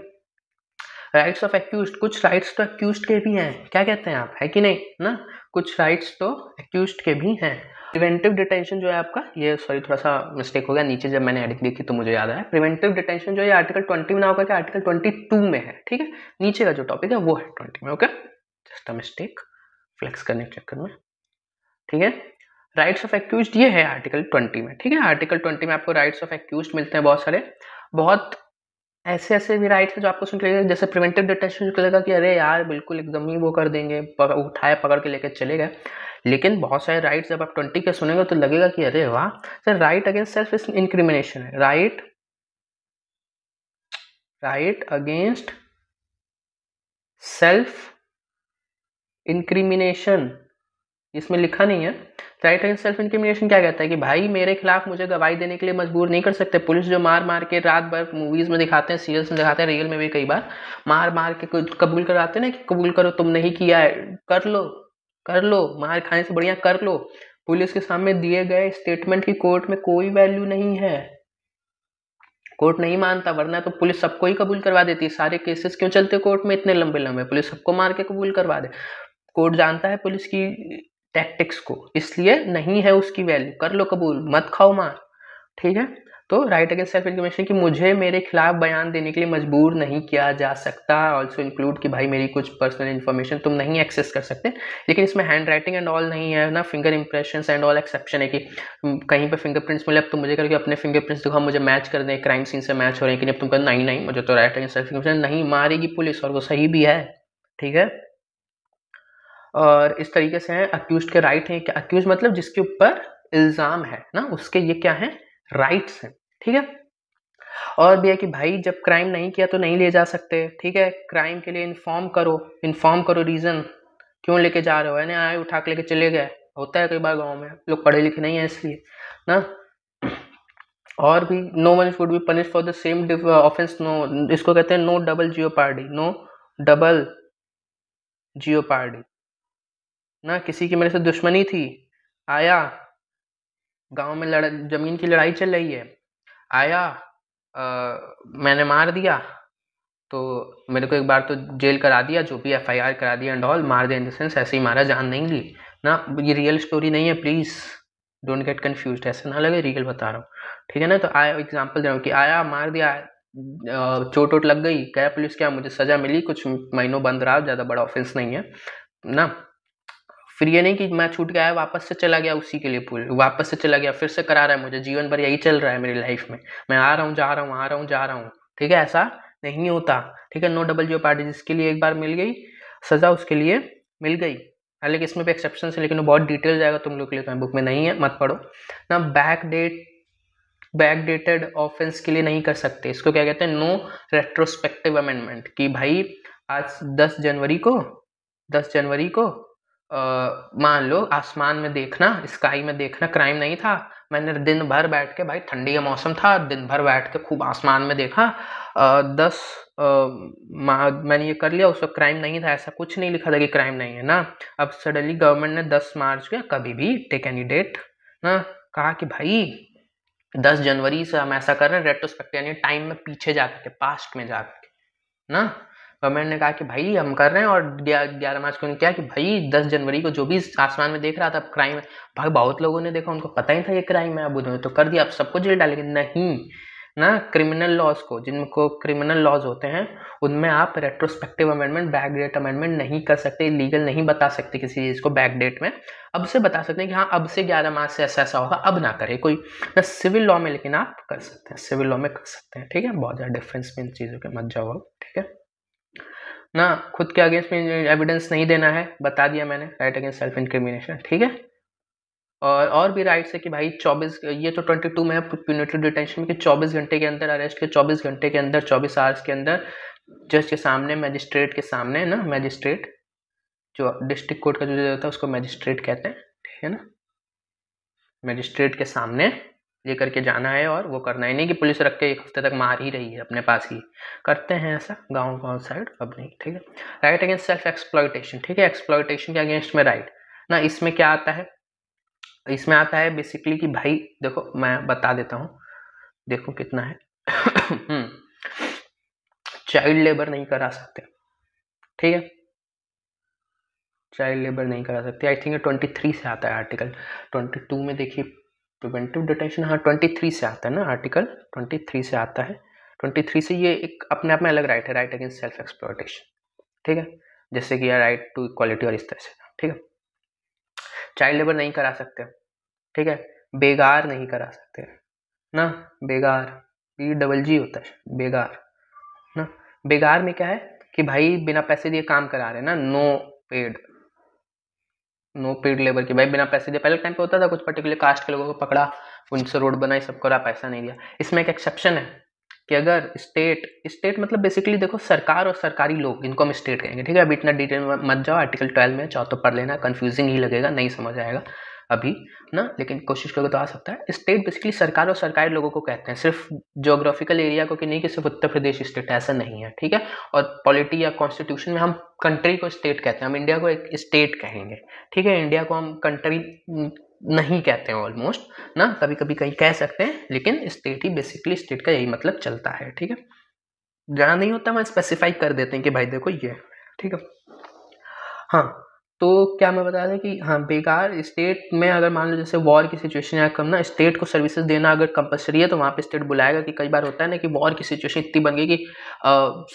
राइट्स ऑफ एक्यूज्ड, कुछ राइट्स तो एक्यूज्ड के भी हैं, क्या कहते हैं आप, है कि नहीं ना, कुछ राइट्स तो एक्यूज्ड के भी हैं। प्रिवेंटिव डिटेंशन जो है आपका, ये सॉरी थोड़ा सा मिस्टेक हो गया, नीचे जब मैंने एडिट देखी तो मुझे याद आया, प्रिवेंटिव डिटेंशन जो है आर्टिकल 20 में ना होकर के आर्टिकल 22 में है। ठीक है, नीचे का जो टॉपिक है वो है 20 में। Okay, just a mistake flex करने के चक्कर में। ठीक है, राइट्स ऑफ एक्यूज्ड ये है आर्टिकल 20 में। ठीक है, आर्टिकल 20 में आपको राइट्स ऑफ एक्यूज्ड मिलते हैं बहुत सारे, बहुत ऐसे भी राइट्स है जो आपको सुन के लगेगा, जैसे प्रिवेंटिव डिटेंशन को लगेगा कि अरे यार बिल्कुल एकदम ही वो कर देंगे, उठाए पकड़ के लेकर चले गए, लेकिन बहुत सारे राइट्स जब आप 20 के सुनेंगे तो लगेगा कि अरे वाह sir, right against self incrimination है, राइट अगेंस्ट सेल्फ इंक्रिमिनेशन, इसमें लिखा नहीं है। राइट अगेंस्ट सेल्फ इंक्रिमिनेशन क्या कहता है कि भाई मेरे खिलाफ मुझे गवाही देने के लिए मजबूर नहीं कर सकते। पुलिस जो मार मार के रात भर मूवीज में दिखाते हैं, सीरियल्स में दिखाते हैं, रियल में भी कई बार मार मार के कबूल कराते हैं ना कि कबूल करो तुमने ही किया है, कर लो, मार खाने से बढ़िया कर लो। पुलिस के सामने दिए गए स्टेटमेंट की कोर्ट में कोई वैल्यू नहीं है, कोर्ट नहीं मानता, वरना तो पुलिस सबको ही कबूल करवा देती। सारे केसेस क्यों चलते कोर्ट में इतने लंबे लंबे, पुलिस सबको मार के कबूल करवा दे। कोर्ट जानता है पुलिस की टैक्टिक्स को, इसलिए नहीं है उसकी वैल्यू, कर लो कबूल, मत खाओ मार। ठीक है, तो राइट अगेंस्ट सेल्फ इंक्रिमिनेशन कि मुझे मेरे खिलाफ बयान देने के लिए मजबूर नहीं किया जा सकता। ऑल्सो इंक्लूड कि भाई मेरी कुछ पर्सनल इन्फॉर्मेशन तुम नहीं एक्सेस कर सकते। लेकिन इसमें हैंड राइटिंग एंड ऑल नहीं है ना, finger impression and all exception है कि कहीं पे फिंगरप्रिंट्स मिले, अब तुम मुझे करके अपने फिंगरप्रिंट्स दिखाओ, मुझे मैच कर दें, क्राइम सीन से मैच हो रहे हैं, कि अब तुम कहते नहीं नहीं मुझे तो राइट अगेंस्ट सेल्फ इंक्रिमिनेशन, नहीं मारेगी पुलिस, और वो सही भी है। ठीक है, और इस तरीके से है अक्यूज के राइट हैं। अक्यूज मतलब जिसके ऊपर इल्जाम है ना, उसके ये क्या है, राइट्स हैं। ठीक है, और भी है कि भाई जब क्राइम नहीं किया तो नहीं ले जा सकते। ठीक है, क्राइम के लिए इन्फॉर्म करो रीजन क्यों लेके जा रहे हो, है आए उठा के लेके चले गए, होता है कई बार गांव में, लोग पढ़े लिखे नहीं है इसलिए ना। और भी no one would be punish for the same offence, no, इसको कहते हैं no double jeopardy, no double jeopardy ना। किसी की मेरे से दुश्मनी थी, आया गांव में जमीन की लड़ाई चल रही है, आया मैंने मार दिया, तो मेरे को एक बार तो जेल करा दिया, जो भी एफआईआर करा दिया एंड ऑल, मार दिया इन द सेंस ऐसे ही मारा, जान नहीं ली ना। ये रियल स्टोरी नहीं है, प्लीज डोंट गेट कंफ्यूज्ड, ऐसे ना लगे रियल बता रहा हूँ। ठीक है ना, तो आया एग्जांपल दे रहा हूँ कि आया मार दिया, चोट वोट लग गई, गया पुलिस, क्या मुझे सजा मिली, कुछ महीनों बंद रहा, ज़्यादा बड़ा ऑफेंस नहीं है ना। फिर ये नहीं कि मैं छूट गया, वापस से चला गया उसी के लिए, पूरे वापस से चला गया, फिर से करा रहा है मुझे, जीवन भर यही चल रहा है मेरी लाइफ में, मैं आ रहा हूँ जा रहा हूँ, आ रहा हूँ जा रहा हूँ। ठीक है, ऐसा नहीं होता। ठीक है, नो डबल जियोपार्डी, जिसके लिए एक बार मिल गई सजा उसके लिए मिल गई। हालांकि इसमें भी एक्सेप्शन है, लेकिन वो बहुत डिटेल जाएगा तुम लोग के लिए, तो बुक में नहीं है, मत पढ़ो ना। बैकडेटेड ऑफेंस के लिए नहीं कर सकते, इसको क्या कहते हैं, नो रेट्रोस्पेक्टिव अमेंडमेंट, कि भाई आज 10 जनवरी को मान लो आसमान में देखना, स्काई में देखना क्राइम नहीं था, मैंने दिन भर बैठ के, भाई ठंडी का मौसम था, दिन भर बैठ के खूब आसमान में देखा, 10 मैंने ये कर लिया, उस वक्त क्राइम नहीं था, ऐसा कुछ नहीं लिखा था कि क्राइम नहीं है ना। अब सडनली गवर्नमेंट ने 10 मार्च या कभी भी टेक एनी डेट ना, कहा कि भाई 10 जनवरी से हम ऐसा कर रहे हैं, रेट्रोस्पेक्टिव यानी टाइम में पीछे जाकर के, पास्ट में जाकर के ना। गवर्नमेंट ने कहा कि भाई हम कर रहे हैं, और 11 मार्च को क्या कि भाई 10 जनवरी को जो भी आसमान में देख रहा था क्राइम है, भाई बहुत लोगों ने देखा, उनको पता ही था ये क्राइम है, अब उन्होंने तो कर दिया, अब सबको जेल डालेंगे, नहीं ना। क्रिमिनल लॉज को, जिनको क्रिमिनल लॉज होते हैं उनमें आप रेट्रोस्पेक्टिव अमेंडमेंट, बैकडेट अमेंडमेंट नहीं कर सकते, लीगल नहीं बता सकते किसी चीज़ को बैकडेट में। अब से बता सकते हैं कि हाँ अब से 11 मार्च से ऐसा ऐसा होगा, अब ना करे कोई ना सिविल लॉ में, लेकिन आप कर सकते हैं, सिविल लॉ में कर सकते हैं। ठीक है, बहुत ज़्यादा डिफरेंस में इन चीज़ों के मत जाओ। ठीक है ना, खुद के अगेंस्ट में एविडेंस नहीं देना है, बता दिया मैंने, राइट अगेंस्ट सेल्फ इंक्रिमिनेशन। ठीक है, और भी राइट्स है कि भाई 24, ये तो 22 में है प्यूनिटिव डिटेंशन में, कि 24 घंटे के अंदर अरेस्ट के, 24 घंटे के अंदर, 24 आवर्स के अंदर जज के सामने, मजिस्ट्रेट के सामने ना, मजिस्ट्रेट जो डिस्ट्रिक्ट कोर्ट का जो जज होता है उसको मजिस्ट्रेट कहते हैं। ठीक है ना, मजिस्ट्रेट के सामने ये करके जाना है, और वो करना ही नहीं कि पुलिस रख के 1 हफ्ते तक मार ही रही है अपने पास ही, करते हैं ऐसा गाँव साइड, अब नहीं। ठीक है, राइट अगेंस्ट सेल्फ एक्सप्लॉयटेशन। ठीक है, एक्सप्लॉयटेशन के अगेंस्ट में राइट ना, इसमें क्या आता है, इसमें आता है बेसिकली कि भाई देखो मैं बता देता हूँ, देखो कितना है चाइल्ड लेबर नहीं करा सकते। ठीक है, चाइल्ड लेबर नहीं करा सकते, आई थिंक 23 से आता है आर्टिकल 22 में, देखिए प्रिवेंटिव डिटेंशन, हाँ 23 से आता है ना, आर्टिकल 23 से आता है, 23 से ये एक अपने आप में अलग राइट है, राइट अगेंस्ट सेल्फ एक्सप्लॉयटेशन। ठीक है, जैसे कि राइट टू इक्वालिटी और इस तरह से। ठीक है, चाइल्ड लेबर नहीं करा सकते। ठीक है, बेगार नहीं करा सकते ना, बेगार BGG होता है, बेगार ना। बेगार में क्या है कि भाई बिना पैसे दिए काम करा रहे हैं ना, नो पेड लेबर की, भाई बिना पैसे दिए, पहले टाइम पे होता था कुछ पर्टिकुलर कास्ट के लोगों को पकड़ा, उनसे रोड बनाई, सब करा, पैसा नहीं दिया। इसमें एक एक्सेप्शन है कि अगर स्टेट मतलब बेसिकली देखो सरकार और सरकारी लोग, इनको हम स्टेट कहेंगे, ठीक है। अभी इतना डिटेल में मत जाओ, आर्टिकल 12 में चाहो तो पढ़ लेना, कंफ्यूजिंग ही लगेगा, नहीं समझ आएगा अभी ना, लेकिन कोशिश करोगे तो आ सकता है। स्टेट बेसिकली सरकार और सरकारी लोगों को कहते हैं, सिर्फ ज्योग्राफिकल एरिया को कि नहीं कि सिर्फ उत्तर प्रदेश स्टेट, ऐसा नहीं है, ठीक है। और पॉलिटी या कॉन्स्टिट्यूशन में हम कंट्री को स्टेट कहते हैं, हम इंडिया को एक स्टेट कहेंगे, ठीक है। इंडिया को हम कंट्री नहीं कहते हैं ऑलमोस्ट ना, कभी कभी कहीं कह सकते हैं, लेकिन स्टेट ही बेसिकली, स्टेट का यही मतलब चलता है, ठीक है। जहाँ नहीं होता मैं स्पेसिफाई कर देते हैं कि भाई देखो ये, ठीक है। हाँ, तो क्या मैं बता दें कि हाँ, बेकार स्टेट में अगर मान लो जैसे वॉर की सिचुएशन या कम ना, स्टेट को सर्विसेज देना अगर कंपलसरी है तो वहाँ पे स्टेट बुलाएगा। कि कई बार होता है ना कि वॉर की सिचुएशन इतनी बन गई कि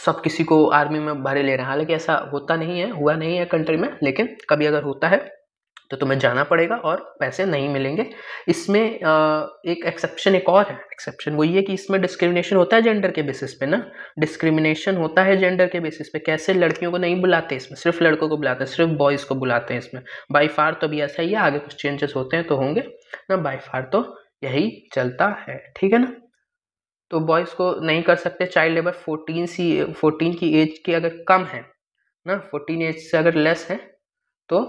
सब किसी को आर्मी में भरे ले रहे हैं, हालांकि ऐसा होता नहीं है, हुआ नहीं है कंट्री में, लेकिन कभी अगर होता है तो तुम्हें जाना पड़ेगा और पैसे नहीं मिलेंगे। इसमें एक एक्सेप्शन एक और है, एक्सेप्शन वही है कि इसमें डिस्क्रिमिनेशन होता है जेंडर के बेसिस पे ना, डिस्क्रिमिनेशन होता है जेंडर के बेसिस पे। कैसे? लड़कियों को नहीं बुलाते इसमें, सिर्फ लड़कों को बुलाते हैं, सिर्फ बॉयज़ को बुलाते हैं इसमें। बाई फार तो अभी ऐसा ही है, आगे कुछ चेंजेस होते हैं तो होंगे ना, बाई फार तो यही चलता है, ठीक है ना। तो बॉयज़ को नहीं कर सकते चाइल्ड लेबर, 14 की एज के अगर कम है ना, 14 एज से अगर लेस है तो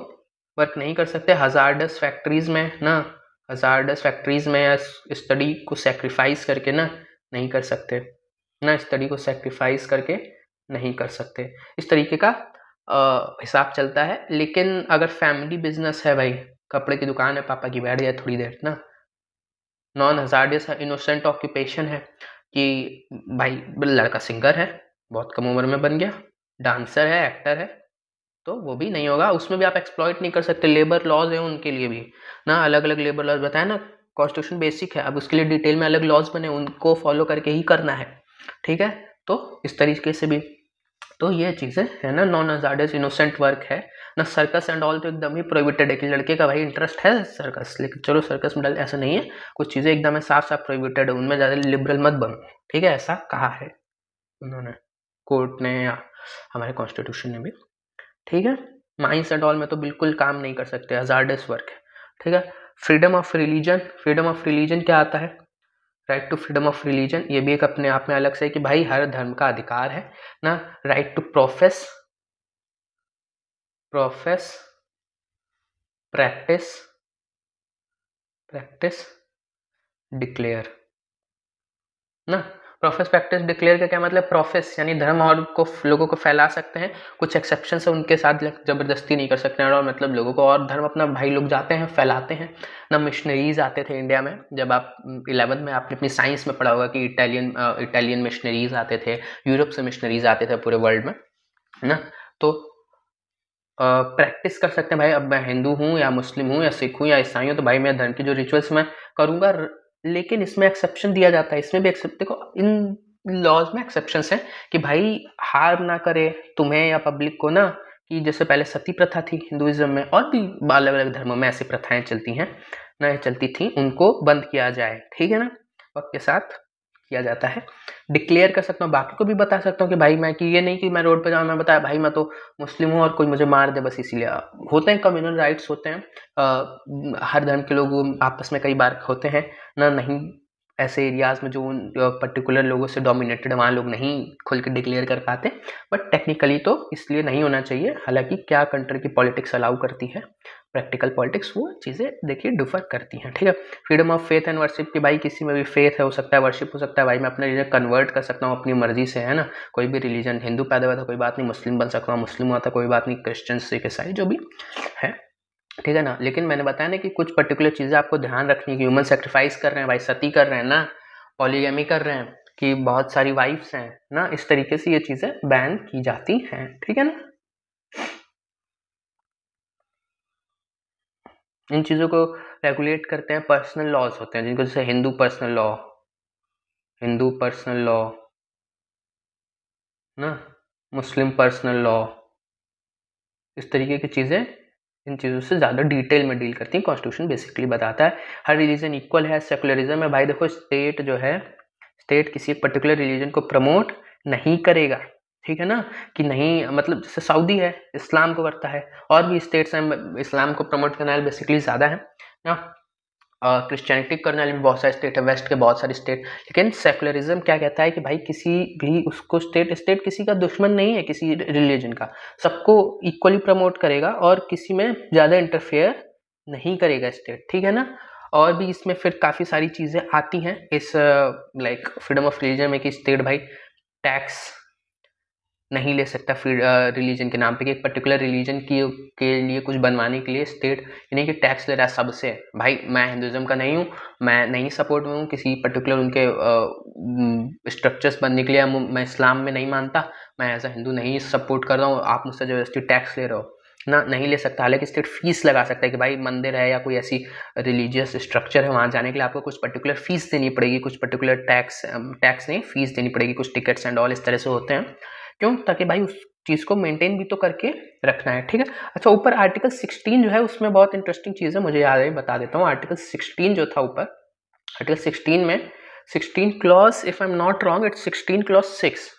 वर्क नहीं कर सकते। हजार्डस फैक्ट्रीज में ना, हजार्डस फैक्ट्रीज में स्टडी को सेक्रीफाइस करके ना नहीं कर सकते ना, स्टडी को सेक्रीफाइस करके नहीं कर सकते। इस तरीके का हिसाब चलता है। लेकिन अगर फैमिली बिजनेस है, भाई कपड़े की दुकान है, पापा की, बैठ जाए थोड़ी देर ना, नॉन हजार्डस इनोसेंट ऑक्यूपेशन है कि भाई लड़का सिंगर है, बहुत कम उम्र में बन गया, डांसर है, एक्टर है, तो वो भी नहीं होगा, उसमें भी आप एक्सप्लॉइट नहीं कर सकते। लेबर लॉज है उनके लिए भी ना, अलग अलग लेबर लॉज बताया ना, कॉन्स्टिट्यूशन बेसिक है, अब उसके लिए डिटेल में अलग लॉज बने, उनको फॉलो करके ही करना है, ठीक है। तो इस तरीके से भी तो ये चीज़ें है ना, नॉन हजार्डस इनोसेंट वर्क है ना। सर्कस एंड ऑल तो एकदम ही प्रोहिबिटेड है कि लड़के का भाई इंटरेस्ट है सर्कस, लेकिन चलो सर्कस में डाल, ऐसा नहीं है, कुछ चीज़ें एकदम साफ साफ प्रोहिबिटेड है, उनमें ज़्यादा लिबरल मत बनो, ठीक है, ऐसा कहा है उन्होंने, कोर्ट ने या हमारे कॉन्स्टिट्यूशन ने भी, ठीक है। माइंस एंड ऑल में तो बिल्कुल काम नहीं कर सकते, हजार्डस वर्क है, ठीक है। Freedom of religion, freedom of religion क्या आता है? Right to freedom of religion, ये भी एक अपने आप में अलग से है कि भाई हर धर्म का अधिकार है ना, right to profess, practice, declare ना। प्रोफेस, प्रैक्टिस, डिक्लेयर का क्या मतलब? प्रोफेस यानी धर्म और को लोगों को फैला सकते हैं, कुछ एक्सेप्शन है उनके साथ जबरदस्ती नहीं कर सकते हैं, और मतलब लोगों को और धर्म अपना भाई लोग जाते हैं फैलाते हैं ना। मिशनरीज आते थे इंडिया में, जब आप 11th में आपने अपनी साइंस में पढ़ा होगा कि इटालियन मिशनरीज आते थे, यूरोप से मिशनरीज आते थे पूरे वर्ल्ड में ना। तो प्रैक्टिस कर सकते हैं भाई, अब मैं हिंदू हूँ या मुस्लिम हूँ या सिख हूँ या ईसाई हूँ, तो भाई मैं धर्म की जो रिचुअल्स मैं करूँगा, लेकिन इसमें एक्सेप्शन दिया जाता है, इसमें भी एक्सेप्ट, देखो इन लॉज में एक्सेप्शंस हैं कि भाई हार्म ना करे तुम्हें या पब्लिक को ना, कि जैसे पहले सती प्रथा थी हिंदुइज्म में, और भी अलग अलग धर्मों में ऐसी प्रथाएं चलती हैं ना, चलती थी, उनको बंद किया जाए, ठीक है ना, वक्त के साथ किया जाता है। डिक्लेयर कर सकता हूँ, बाकी को भी बता सकता हूँ कि भाई मैं, कि ये नहीं कि मैं रोड पे जाऊँ मैं बताया भाई मैं तो मुस्लिम हूँ और कोई मुझे मार दे बस इसीलिए। होते हैं कम्युनल राइट्स होते हैं, हर धर्म के लोग आपस में कई बार होते हैं ना, नहीं ऐसे एरियाज में जो पर्टिकुलर लोगों से डोमिनेटेड है, वहाँ लोग नहीं खुल के डिक्लेयर कर पाते, बट टेक्निकली तो इसलिए नहीं होना चाहिए। हालांकि क्या कंट्री की पॉलिटिक्स अलाउ करती है, प्रैक्टिकल पॉलिटिक्स, वो चीज़ें देखिए डिफर करती हैं, ठीक है। Freedom of faith and worship की भाई किसी में भी फेथ है, हो सकता है वर्शिप हो सकता है, भाई मैं अपने रिलीजन कन्वर्ट कर सकता हूँ अपनी मर्जी से, है ना, कोई भी रिलीजन, हिंदू पैदा हुआ था कोई बात नहीं, मुस्लिम बन सकता हूँ, मुस्लिम हुआ था कोई बात नहीं, क्रिश्चियन सिख ईसाई जो भी है, ठीक है ना। लेकिन मैंने बताया ना कि कुछ पर्टिकुलर चीज़ें आपको ध्यान रखनी है, ह्यूमन सेक्रीफाइस कर रहे हैं भाई, सती कर रहे हैं ना, पॉलीगैमी कर रहे हैं कि बहुत सारी वाइफ्स हैं ना, इस तरीके से ये चीज़ें बैन की जाती हैं, ठीक है ना। इन चीज़ों को रेगुलेट करते हैं पर्सनल लॉज होते हैं, जिनको जैसे हिंदू पर्सनल लॉ ना, मुस्लिम पर्सनल लॉ, इस तरीके की चीज़ें, इन चीज़ों से ज़्यादा डिटेल में डील करती हैं। कॉन्स्टिट्यूशन बेसिकली बताता है हर रिलीजन इक्वल है, सेकुलरिज्म है भाई, देखो स्टेट जो है, स्टेट किसी एक पर्टिकुलर रिलीजन को प्रमोट नहीं करेगा, ठीक है ना, कि नहीं, मतलब जैसे सऊदी है इस्लाम को करता है, और भी स्टेट्स हैं इस्लाम को प्रमोट करने वाले बेसिकली ज़्यादा है ना, क्रिश्चियनिटी करने वाले भी बहुत सारे स्टेट है, वेस्ट के बहुत सारे स्टेट, लेकिन सेकुलरिज्म क्या कहता है कि भाई किसी भी उसको स्टेट किसी का दुश्मन नहीं है, किसी रिलीजन का, सबको इक्वली प्रमोट करेगा और किसी में ज़्यादा इंटरफेयर नहीं करेगा स्टेट, ठीक है ना। और भी इसमें फिर काफ़ी सारी चीज़ें आती हैं इस लाइक फ्रीडम ऑफ रिलीजन में कि स्टेट भाई टैक्स नहीं ले सकता रिलीजन के नाम पे, कि एक पर्टिकुलर रिलीजन के लिए कुछ बनवाने के लिए स्टेट यानी कि टैक्स ले रहा है सबसे। भाई मैं हिंदुज़म का नहीं हूँ, मैं नहीं सपोर्ट में हूँ किसी पर्टिकुलर उनके स्ट्रक्चर्स बनने के लिए, मैं इस्लाम में नहीं मानता, मैं एज अ हिंदू नहीं सपोर्ट कर रहा हूँ, आप मुझसे ज़बरदस्ती टैक्स ले रहे हो ना, नहीं ले सकता। हालांकि स्टेट फीस लगा सकता है कि भाई मंदिर है या कोई ऐसी रिलीजियस स्ट्रक्चर है, वहाँ जाने के लिए आपको कुछ पर्टिकुलर फीस देनी पड़ेगी, कुछ पर्टिकुलर टैक्स नहीं फीस देनी पड़ेगी, कुछ टिकट्स एंड ऑल इस तरह से होते हैं। क्यों? ताकि भाई उस चीज़ को मेंटेन भी तो करके रखना है, ठीक है। अच्छा, ऊपर आर्टिकल 16 जो है उसमें बहुत इंटरेस्टिंग चीज़ है, मुझे याद है, बता देता हूँ। आर्टिकल 16 जो था ऊपर, आर्टिकल 16 में 16 clause, if I am not wrong it's 16 clause 6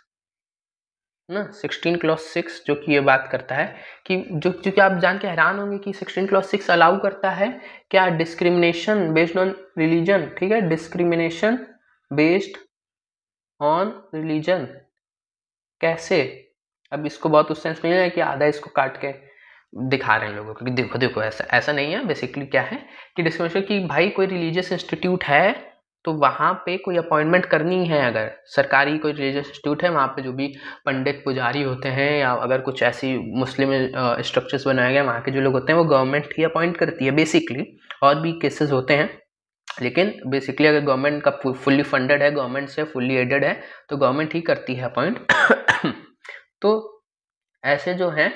ना, 16 क्लॉज 6 जो कि ये बात करता है कि जो कि आप जान के हैरान होंगे कि 16 क्लॉज 6 अलाउ करता है क्या, डिस्क्रिमिनेशन बेस्ड ऑन रिलीजन, ठीक है, डिस्क्रिमिनेशन बेस्ड ऑन रिलीजन। कैसे? अब इसको बहुत उस सेंस में है कि आधा इसको काट के दिखा रहे हैं लोगों को कि देखो देखो ऐसा नहीं है। बेसिकली क्या है कि डिस्क्रिमिनेशन कि भाई कोई रिलीजियस इंस्टीट्यूट है तो वहाँ पे कोई अपॉइंटमेंट करनी है, अगर सरकारी कोई रिलीजियस इंस्टीट्यूट है वहाँ पे जो भी पंडित पुजारी होते हैं या अगर कुछ ऐसी मुस्लिम स्ट्रक्चर्स बनाए गए वहाँ के जो लोग होते हैं वो गवर्नमेंट ही अपॉइंट करती है बेसिकली। और भी केसेस होते हैं, लेकिन बेसिकली अगर गवर्नमेंट का फुल्ली फंडेड है, गवर्नमेंट से फुल्ली एडेड है, तो गवर्नमेंट ही करती है अपॉइंट। तो ऐसे जो हैं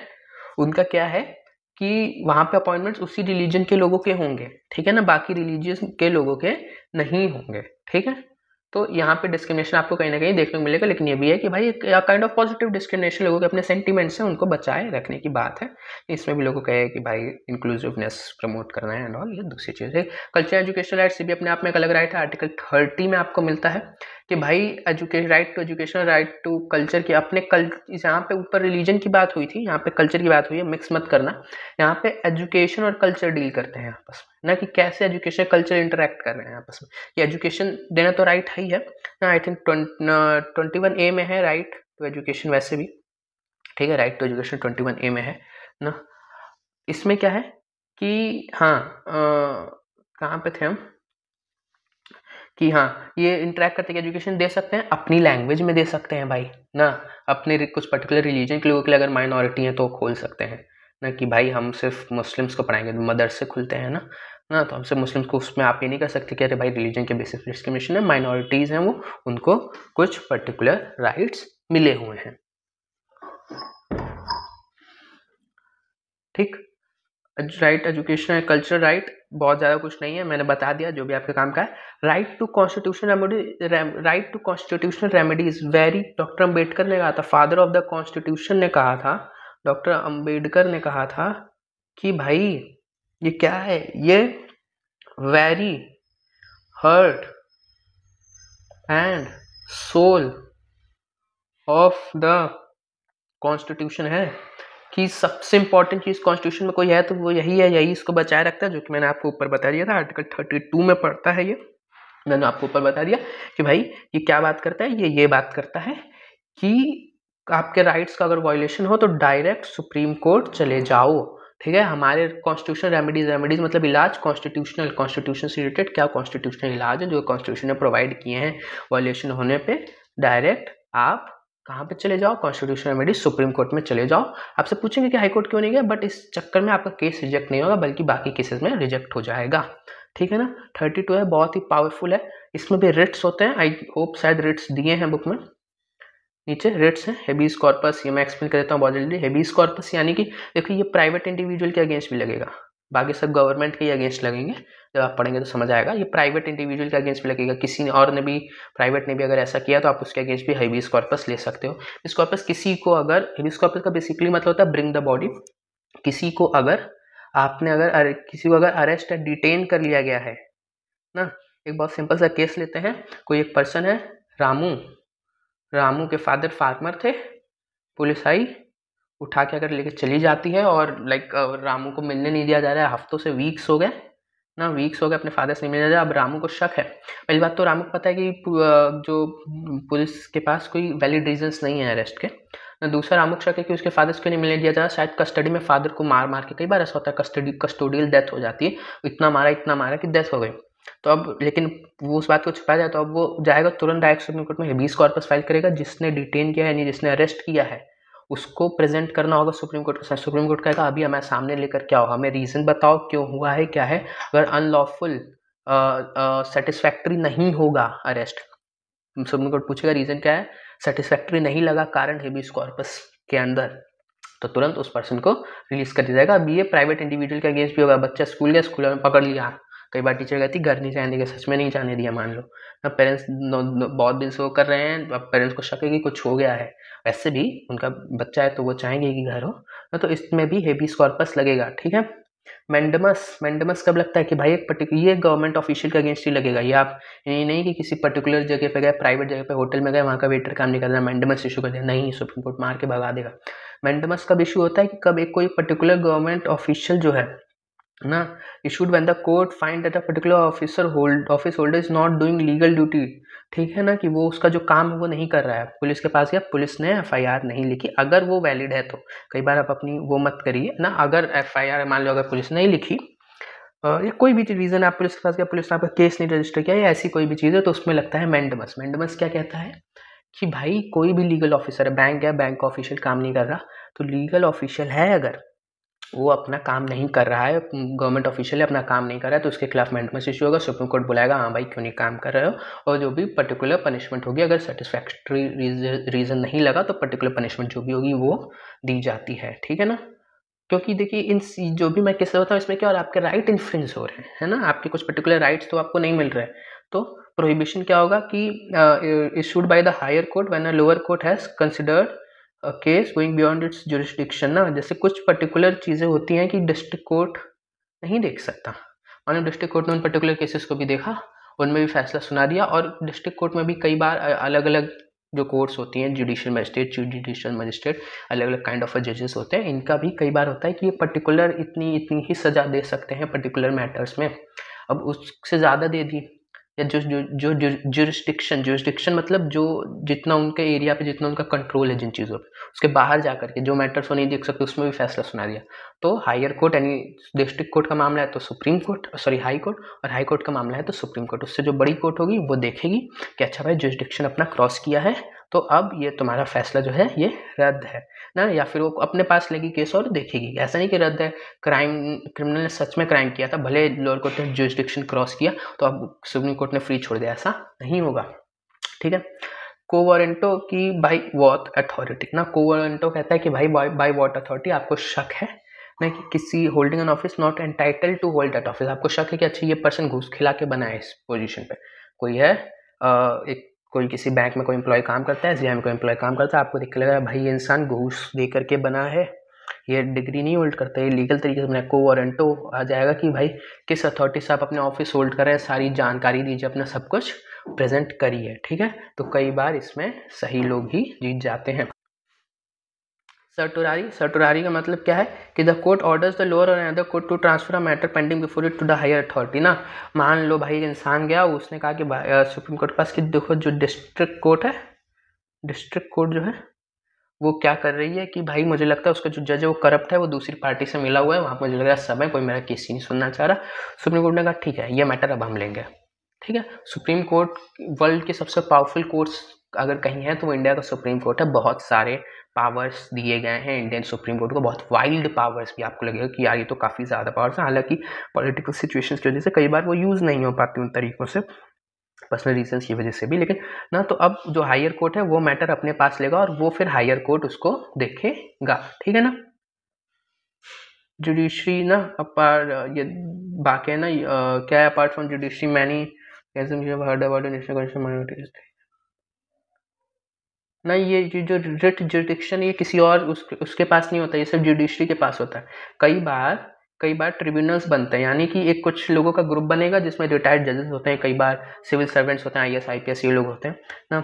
उनका क्या है कि वहाँ पे अपॉइंटमेंट्स उसी रिलीजन के लोगों के होंगे, ठीक है ना, बाकी रिलीजियन के लोगों के नहीं होंगे, ठीक है। तो यहाँ पे डिस्क्रिमिनेशन आपको कहीं ना कहीं देखने को मिलेगा, लेकिन ये भी है कि भाई एक काइंड ऑफ पॉजिटिव डिस्क्रिमिनेशन, लोगों के अपने सेंटीमेंट्स हैं उनको बचाए रखने की बात है। इसमें भी लोगों को कहे कि भाई इंक्लूसिवनेस प्रमोट करना है एंड ऑल, ये दूसरी चीज़ है। कल्चर एजुकेशन राइट से भी अपने आप में एक अलग राइट है, आर्टिकल 30 में आपको मिलता है कि भाई right to education, right to culture की अपने यहाँ पे ऊपर रिलीजन की बात हुई थी, यहाँ पे कल्चर की बात हुई है, मिक्स मत करना। यहाँ पे एजुकेशन और कल्चर डील करते हैं आपस में, ना कि कैसे एजुकेशन कल्चर इंटरेक्ट कर रहे हैं आपस में। ये एजुकेशन देना तो राइट है ही है ना, आई थिंक 21A में है राइट टू एजुकेशन, वैसे भी ठीक है, राइट टू एजुकेशन 21A में है ना। इसमें क्या है कि हाँ, कहाँ पे थे हम, कि हाँ ये इंटरेक्ट करते हैं, एजुकेशन दे सकते हैं, अपनी लैंग्वेज में दे सकते हैं भाई ना, अपने कुछ पर्टिकुलर रिलीजन के लोगों के लिए अगर माइनॉरिटी हैं तो खोल सकते हैं ना, कि भाई हम सिर्फ मुस्लिम्स को पढ़ाएंगे, मदरसे खुलते हैं ना, तो हमसे मुस्लिम्स को उसमें आप ये नहीं कर सकते कि अरे भाई रिलीजन के बेसिस पे डिस्क्रिमिनेशन है, माइनॉरिटीज़ हैं वो, उनको कुछ पर्टिकुलर राइट्स मिले हुए हैं, ठीक। राइट एजुकेशन है, कल्चरल राइट बहुत ज़्यादा कुछ नहीं है, मैंने बता दिया जो भी आपके काम का है। Right to constitutional remedy, right to constitutional remedies very, doctor Ambedkar ने कहा था, फादर ऑफ द कॉन्स्टिट्यूशन ने कहा था, डॉक्टर अम्बेडकर ने कहा था कि भाई ये क्या है, ये very heart and soul of the constitution है, कि सबसे इंपॉर्टेंट चीज़ कॉन्स्टिट्यूशन में कोई है तो वो यही है, यही इसको बचाए रखता है, जो कि मैंने आपको ऊपर बता दिया था, आर्टिकल 32 में पढ़ता है ये, मैंने आपको ऊपर बता दिया कि भाई ये क्या बात करता है, ये बात करता है कि आपके राइट्स का अगर वायलेशन हो तो डायरेक्ट सुप्रीम कोर्ट चले जाओ, ठीक है। हमारे कॉन्स्टिट्यूशनल रेमेडीज मतलब इलाज, कॉन्स्टिट्यूशन से रिलेटेड क्या कॉन्स्टिट्यूशनल इलाज है जो कॉन्स्टिट्यूशन ने प्रोवाइड किए हैं, वायलेशन होने पे डायरेक्ट आप कहाँ पे चले जाओ, कॉन्स्टिट्यूशनल रेमेडी सुप्रीम कोर्ट में चले जाओ। आपसे पूछेंगे कि हाई कोर्ट क्यों नहीं गया, बट इस चक्कर में आपका केस रिजेक्ट नहीं होगा बल्कि बाकी केसेस में रिजेक्ट हो जाएगा, ठीक है ना। 32 है, बहुत ही पावरफुल है, इसमें भी रिट्स होते हैं, आई होप शायद रिट्स दिए हैं बुक में, नीचे रिट्स हैं, हेबीज कॉर्पस, ये मैं एक्सप्लेन कर देता हूँ बहुत जल्दी। हेबीज कॉर्पस यानी कि देखिए ये प्राइवेट इंडिविजुअल के अगेंस्ट भी लगेगा, बाकी सब गवर्नमेंट के अगेंस्ट लगेंगे, जब आप पढ़ेंगे तो समझ आएगा। ये प्राइवेट इंडिविजुअल के अगेंस्ट भी लगेगा, किसी ने और ने भी, प्राइवेट ने भी अगर ऐसा किया तो आप उसके अगेंस्ट भी हेबीज कॉर्पस ले सकते हो। हेबीज कॉर्पस किसी को अगर, हेबीज कॉर्पस का बेसिकली मतलब होता है ब्रिंग द बॉडी, किसी को अगर आपने अगर किसी को अगर अरेस्ट या डिटेन कर लिया गया है ना। एक बहुत सिंपल सा केस लेते हैं, कोई एक पर्सन है रामू के फादर फार्मर थे, पुलिस आई उठा के अगर लेके चली जाती है और लाइक रामू को मिलने नहीं दिया जा रहा है, हफ्तों से वीक्स हो गए ना, वीक्स हो गए अपने फादर से नहीं मिला। अब रामू को शक है, पहली बात तो रामू को पता है कि जो पुलिस के पास कोई वैलिड रीजंस नहीं है अरेस्ट के। ना दूसरा, रामू को शक है कि उसके फादर से क्यों नहीं मिलने दिया जा रहा, शायद कस्टडी में फादर को मार मार के, कई बार ऐसा होता है कस्टोडियल डेथ हो जाती है, इतना मारा कि डेथ हो गई। तो अब लेकिन वो उस बात को छुपाया जाए, तो अब वो जाएगा तुरंत डायरेक्ट सुप्रीम कोर्ट में हेबीज कॉर्पस फाइल करेगा, जिसने डिटेन किया है यानी जिसने अरेस्ट किया है उसको प्रेजेंट करना होगा सुप्रीम कोर्ट के साथ। सुप्रीम कोर्ट कहेगा अभी हमें सामने लेकर क्या होगा, हमें रीजन बताओ क्यों हुआ है, क्या है। अगर अनलॉफुल सेटिस्फैक्ट्री नहीं होगा अरेस्ट, सुप्रीम कोर्ट पूछेगा रीजन क्या है, सेटिस्फैक्ट्री नहीं लगा कारण हेबीज कॉर्पस के अंदर, तो तुरंत उस पर्सन को रिलीज कर दिया जाएगा। अब ये प्राइवेट इंडिविजुअल के अगेंस्ट भी होगा। बच्चा स्कूल गया, स्कूल में पकड़ लिया, कई बार टीचर कहती घर नहीं जाने देगा, सच में नहीं जाने दिया मान लो, अब पेरेंट्स बहुत दिन से वो कर रहे हैं, अब पेरेंट्स को शक है कि कुछ हो गया है, वैसे भी उनका बच्चा है तो वो चाहेंगे कि घर हो, तो इसमें भी हेबीज कॉर्पस लगेगा। ठीक है। मैंडेमस कब लगता है कि भाई एक पर्टिकुलर, ये गवर्नमेंट ऑफिशियल के अगेंस्ट ही लगेगा। ये आप ये नहीं कि किसी पर्टिकुलर जगह पे गए, प्राइवेट जगह पे होटल में गए, वहाँ का वेटर काम नहीं कर रहा, मैंडेमस इशू कर दिया, नहीं, सुप्रीम कोर्ट मार के भगा देगा। मैंडेमस कब इशू होता है कि कब एक कोई पर्टिकुलर गवर्नमेंट ऑफिशियल जो है ना, issued when the court find that a particular office holder is not doing legal duty. ठीक है ना, कि वो उसका जो काम है वो नहीं कर रहा है, पुलिस के पास गया, पुलिस ने एफआईआर नहीं लिखी, अगर वो वैलिड है तो। कई बार आप अपनी वो मत करिए ना, अगर एफआईआर मान लो अगर पुलिस नहीं लिखी या कोई भी रीजन आप पुलिस के पास गया, पुलिस ने आपका केस नहीं रजिस्टर किया या ऐसी कोई भी चीज़ है, तो उसमें लगता है मैंडेमस। मैंडेमस क्या कहता है कि भाई कोई भी लीगल ऑफिसर है, बैंक गया, बैंक ऑफिशियल काम नहीं कर रहा, तो लीगल ऑफिशियल है अगर वो अपना काम नहीं कर रहा है, गवर्नमेंट ऑफिशियल अपना काम नहीं कर रहा है, तो उसके खिलाफ मैंडेमस इशू होगा। सुप्रीम कोर्ट बुलाएगा, हाँ भाई क्यों नहीं काम कर रहे हो, और जो भी पर्टिकुलर पनिशमेंट होगी, अगर सेटिस्फैक्ट्री रीजन नहीं लगा तो पर्टिकुलर पनिशमेंट जो भी होगी वो दी जाती है। ठीक है ना, क्योंकि देखिए इन जो भी मैं किस्से बताऊँ इसमें क्या, और आपके राइट इन्फ्रिंज हो रहे हैं, है ना, आपके कुछ पर्टिकुलर राइट्स तो आपको नहीं मिल रहे हैं, तो प्रोहिबिशन क्या होगा कि issued by the higher court when a lower court has considered a case going beyond its jurisdiction ना, जैसे कुछ पर्टिकुलर चीज़ें होती हैं कि डिस्ट्रिक्ट कोर्ट नहीं देख सकता, मानो डिस्ट्रिक्ट कोर्ट ने उन पर्टिकुलर केसेस को भी देखा, उनमें भी फैसला सुना दिया, और डिस्ट्रिक्ट कोर्ट में भी कई बार अलग अलग जो कोर्ट्स होती हैं, जुडिशियल मजिस्ट्रेट, जुडिशियल मजिस्ट्रेट, अलग अलग काइंड ऑफ जजेस होते हैं, इनका भी कई बार होता है कि ये पर्टिकुलर इतनी इतनी ही सज़ा दे सकते हैं पर्टिकुलर मैटर्स में, अब उससे ज़्यादा दे दी, या जो जुरिस्डिक्शन मतलब जो जितना उनके एरिया पे जितना उनका कंट्रोल है जिन चीज़ों पे, उसके बाहर जा करके जो मैटर्स वो नहीं देख सकते उसमें भी फैसला सुना दिया। तो हायर कोर्ट यानी डिस्ट्रिक्ट कोर्ट का मामला है तो supreme court, sorry high court, और हाई कोर्ट का मामला है तो सुप्रीम कोर्ट, उससे जो बड़ी कोर्ट होगी वो देखेगी कि अच्छा भाई जुरिस्डिक्शन अपना क्रॉस किया है, तो अब ये तुम्हारा फैसला जो है ये रद्द है ना, या फिर वो अपने पास लेगी केस और देखेगी, ऐसा नहीं कि रद्द है, क्रिमिनल ने सच में क्राइम किया था, भले लोअर कोर्ट ने जुरिस्डिक्शन क्रॉस किया तो अब सुप्रीम कोर्ट ने फ्री छोड़ दिया, ऐसा नहीं होगा। ठीक है। कोवारंटो की बाई वॉट अथॉरिटी ना, कोवारंटो कहता है कि भाई बाई वॉट अथॉरिटी आपको शक है ना कि किसी holding an office not entitle to hold that office, आपको शक है कि अच्छा ये पर्सन घूस खिला के बना है इस पोजीशन पे, कोई है एक कोई किसी बैंक में कोई एम्प्लॉय काम करता है, एसबीआई में कोई एम्प्लॉय काम करता है, आपको देख के लगा भाई ये इंसान घूस दे करके बना है, ये डिग्री नहीं होल्ड करता, ये लीगल तरीके से बना, कोवारंटो आ जाएगा कि भाई किस अथॉरिटी से आप अपने ऑफिस होल्ड कर रहे हैं, सारी जानकारी दीजिए, अपना सब कुछ प्रेजेंट करिए। ठीक है, तो कई बार इसमें सही लोग ही जीत जाते हैं। सर्टोरारी का मतलब क्या है कि the court orders the lower or other court to transfer a matter pending before it to the higher authority ना, मान लो भाई इंसान गया, उसने कहा कि सुप्रीम कोर्ट के पास कि देखो जो डिस्ट्रिक्ट कोर्ट है, डिस्ट्रिक्ट कोर्ट जो है वो क्या कर रही है कि भाई मुझे लगता है उसका जो जज है वो करप्ट है, वो दूसरी पार्टी से मिला हुआ है, वहाँ पर मुझे लग रहा है समय कोई मेरा केस ही नहीं सुनना चाह रहा। सुप्रीम कोर्ट ने कहा ठीक है ये मैटर अब हम लेंगे। ठीक है, सुप्रीम कोर्ट वर्ल्ड के सबसे पावरफुल कोर्ट्स अगर कहीं है तो वो इंडिया का सुप्रीम कोर्ट है, बहुत सारे पावर्स दिए गए हैं इंडियन सुप्रीम कोर्ट को, बहुत वाइल्ड पावर्स भी, आपको लगेगा कि यार ये तो काफ़ी ज़्यादा पावर्स है, हालांकि पॉलिटिकल सिचुएशंस की वजह से कई बार वो यूज़ नहीं हो पाती उन तरीकों से, पर्सनल रीजंस की वजह से भी, लेकिन ना तो अब जो हायर कोर्ट है वो मैटर अपने पास लेगा और वो फिर हायर कोर्ट उसको देखेगा। ठीक है ना, जुडिशरी ना अपार ये बाकी है ना, क्या है apart from judiciary many heard about national commission minorities ना, ये जो रिट जुडिक्शन ये किसी और उसके पास नहीं होता, ये सिर्फ जुडिशरी के पास होता है। कई बार ट्रिब्यूनल्स बनते हैं, यानी कि एक कुछ लोगों का ग्रुप बनेगा जिसमें रिटायर्ड जजेस होते हैं, कई बार सिविल सर्वेंट्स होते हैं, आईएएस आईपीएस ये लोग होते हैं ना,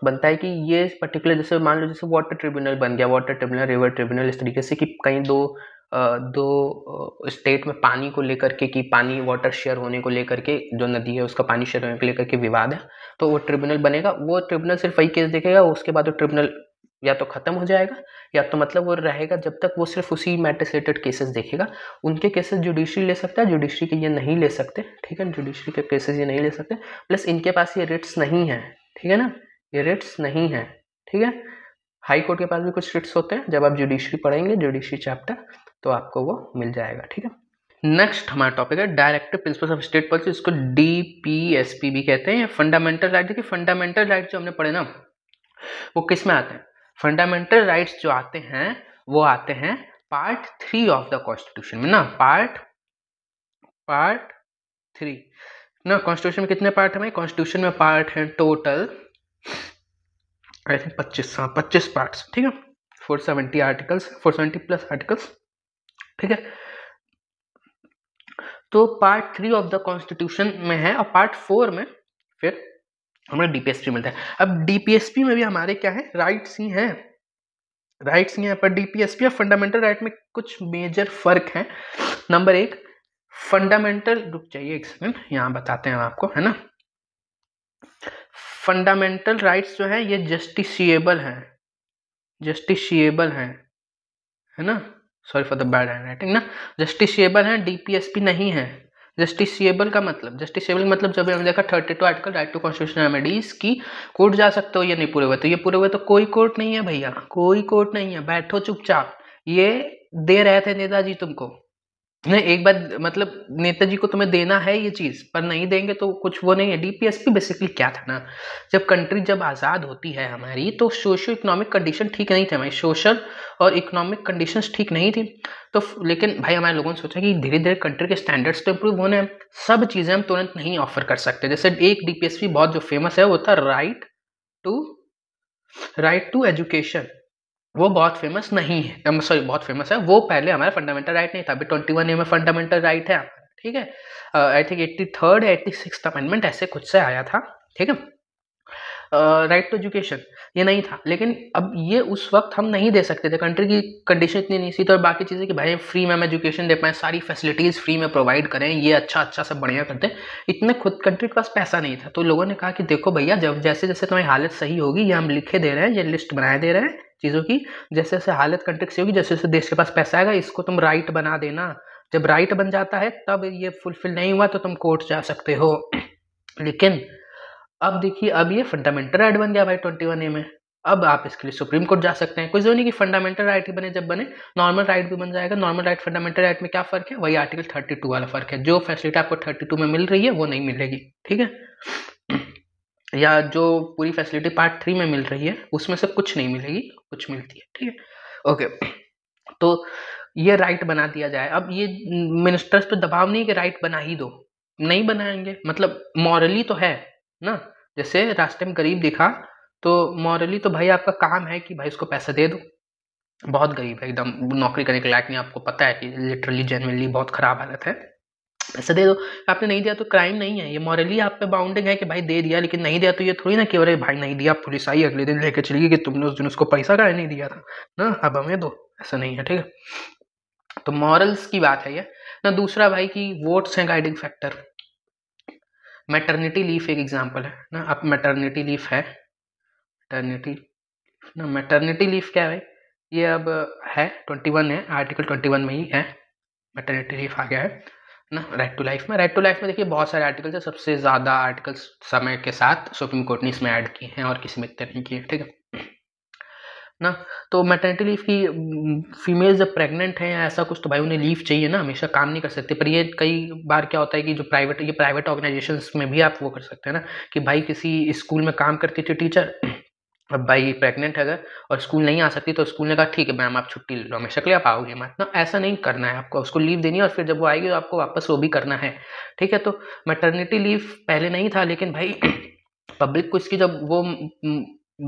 बनता है कि ये पर्टिकुलर जैसे मान लो जैसे वाटर ट्रिब्यूनल बन गया, वाटर ट्रिब्यूनल, रिवर ट्रिब्यूनल, इस तरीके से कि कहीं दो दो स्टेट में पानी को लेकर के कि पानी वाटर शेयर होने को लेकर के, जो नदी है उसका पानी शेयर होने को लेकर के विवाद है, तो वो ट्रिब्यूनल बनेगा। वो ट्रिब्यूनल सिर्फ वही केस देखेगा, उसके बाद वो ट्रिब्यूनल या तो खत्म हो जाएगा या तो मतलब वो रहेगा जब तक वो सिर्फ उसी मैटर से रिलेटेड केसेस देखेगा। उनके केसेस जुडिशरी ले सकता है, जुडिशरी के ये नहीं ले सकते, ठीक है, जुडिशरी के केसेस ये नहीं ले सकते। प्लस इनके पास ये रिट्स नहीं है, ठीक है ना, ये रिट्स नहीं है, ठीक है। हाई कोर्ट के पास भी कुछ रिट्स होते हैं, जब आप जुडिशरी पढ़ेंगे, जुडिशरी चैप्टर, तो आपको वो मिल जाएगा, ठीक है। नेक्स्ट हमारा टॉपिक है directive principles of state policy, इसको DPSP भी कहते हैं। फंडामेंटल राइट, देखिए फंडामेंटल राइट जो हमने पढ़े ना, वो किस में आते हैं? फंडामेंटल राइट्स जो आते हैं वो आते हैं पार्ट 3 ऑफ द कॉन्स्टिट्यूशन में ना, पार्ट 3 ना। कॉन्स्टिट्यूशन में कितने पार्ट है? कॉन्स्टिट्यूशन में पार्ट है टोटल आई थिंक 25 पार्ट्स, ठीक है। 470 आर्टिकल्स, 470 प्लस आर्टिकल्स, ठीक है। तो पार्ट 3 ऑफ द कॉन्स्टिट्यूशन में है, और पार्ट 4 में फिर हमें DPSP मिलता है। अब DPSP में भी हमारे क्या है? राइट्स ही हैं, राइट्स ही हैं, पर DPSP और फंडामेंटल राइट में कुछ मेजर फर्क है। नंबर 1, फंडामेंटल, रुक जाइए एक सेकंड, यहाँ बताते हैं आपको, है ना। फंडामेंटल राइट्स जो है ये जस्टिसिएबल हैं, जस्टिसिएबल हैं, है ना, sorry for the bad hand writing ना, जस्टिसिएबल हैं, DPSP नहीं है। जस्टिसिएबल का मतलब, जस्टिसिएबल मतलब जब हमने देखा 32 article right to constitutional remedies की कोर्ट जा सकते हो, ये नहीं पूरे हुए, तो ये पूरे हुए तो कोई कोर्ट नहीं है भैया, कोई कोर्ट नहीं है, बैठो चुपचाप। ये दे रहे थे नेताजी तुमको, नहीं एक बार मतलब नेताजी को तुम्हें देना है ये चीज, पर नहीं देंगे तो कुछ वो नहीं है। DPSP बेसिकली क्या था ना, जब कंट्री जब आज़ाद होती है हमारी, तो सोशो इकोनॉमिक कंडीशन ठीक नहीं थे, हमारी सोशल और इकोनॉमिक कंडीशंस ठीक नहीं थी। तो लेकिन भाई हमारे लोगों ने सोचा कि धीरे धीरे कंट्री के स्टैंडर्ड्स तो इम्प्रूव होने हैं, सब चीज़ें हम तुरंत नहीं ऑफर कर सकते। जैसे एक DPSP बहुत जो फेमस है वो था राइट टू एजुकेशन, वो बहुत फेमस नहीं है, सॉरी बहुत फेमस है, वो पहले हमारा फंडामेंटल राइट नहीं था, अभी 21A में फंडामेंटल राइट है हमारा, ठीक है। आई थिंक 83rd या 86th अमेंडमेंट ऐसे कुछ से आया था, ठीक है। राइट टू एजुकेशन ये नहीं था, लेकिन अब ये उस वक्त हम नहीं दे सकते थे, कंट्री की कंडीशन इतनी नहीं थी, तो और बाकी चीज़ें कि भाई फ्री में हम एजुकेशन दे पाएँ, सारी फैसिलिटीज़ फ्री में प्रोवाइड करें, ये अच्छा सब बढ़िया करते, इतने खुद कंट्री के पास पैसा नहीं था। तो लोगों ने कहा कि देखो भैया, जब जैसे जैसे तुम्हारी हालत सही होगी, ये हम लिखे दे रहे हैं, ये लिस्ट बनाए दे रहे हैं चीज़ों की, जैसे जैसे हालत कंट्री से होगी, जैसे जैसे देश के पास पैसा आएगा, इसको तुम राइट बना देना। जब राइट बन जाता है तब ये फुलफिल नहीं हुआ तो तुम कोर्ट जा सकते हो। लेकिन अब देखिए, अब ये फंडामेंटल राइट बन गया भाई 21A में, अब आप इसके लिए सुप्रीम कोर्ट जा सकते हैं। कोई जरूरी नहीं कि फंडामेंटल राइट ही बने, जब बने नॉर्मल राइट भी बन जाएगा। नॉर्मल राइट फंडामेंटल राइट में क्या फर्क है? वही आर्टिकल 32 वाला फर्क है, जो फैसिलिटी आपको 32 में मिल रही है वो नहीं मिलेगी, ठीक है। या जो पूरी फैसिलिटी पार्ट 3 में मिल रही है उसमें से कुछ नहीं मिलेगी, कुछ मिलती है, ठीक है, ओके। तो ये राइट बना दिया जाए। अब ये मिनिस्टर्स पे दबाव नहीं कि राइट बना ही दो, नहीं बनाएंगे, मतलब मॉरली तो है ना, जैसे रास्ते में गरीब दिखा तो मॉरली तो भाई आपका काम है कि भाई उसको पैसा दे दो, बहुत गरीब है एकदम, नौकरी करने के लायक नहीं, आपको पता है कि लिटरली जेन्युइनली बहुत खराब हालत है, पैसा दे दो। आपने नहीं दिया तो क्राइम नहीं है, ये मॉरली आप पे बाउंडिंग है कि भाई दे दिया, लेकिन नहीं दिया तो ये थोड़ी ना कि अरे भाई नहीं दिया, पुलिस आई अगले दिन लेके चली गई कि तुमने उस दिन उसको पैसा का नहीं दिया था ना, अब हमें दो, ऐसा नहीं है, ठीक है। तो मॉरल्स की बात है ये ना। दूसरा भाई की वोट्स हैं गाइडिंग फैक्टर, मैटरनिटी लीव एक एग्जांपल है ना। अब मैटरनिटी लीव है, मैटरनिटी लीव क्या है? ये अब है 21 है, आर्टिकल 21 में ही है, मैटरनिटी लीव आ गया है ना। राइट टू लाइफ में, राइट टू लाइफ में देखिए बहुत सारे आर्टिकल्स है, सबसे ज़्यादा आर्टिकल्स समय के साथ सुप्रीम कोर्ट ने इसमें ऐड किए हैं और किसी में इतने नहीं किए, ठीक है ना। तो मैटरनिटी लीव की फीमेल जब प्रेग्नेंट है या ऐसा कुछ, तो भाई उन्हें लीव चाहिए ना, हमेशा काम नहीं कर सकते। पर ये कई बार क्या होता है कि जो प्राइवेट ऑर्गेनाइजेशंस में भी आप वो कर सकते हैं ना, कि भाई किसी स्कूल में काम करती थी टीचर, अब भाई प्रेग्नेंट है अगर और स्कूल नहीं आ सकती, तो स्कूल ने कहा ठीक है मैम आप छुट्टी ले लो, हमेशा के लिए आप आओगे मत ना, ऐसा नहीं करना है आपको, उसको लीव देनी है और फिर जब वो आएगी तो आपको वापस वो भी करना है, ठीक है। तो मैटरनिटी लीव पहले नहीं था, लेकिन भाई पब्लिक को इसकी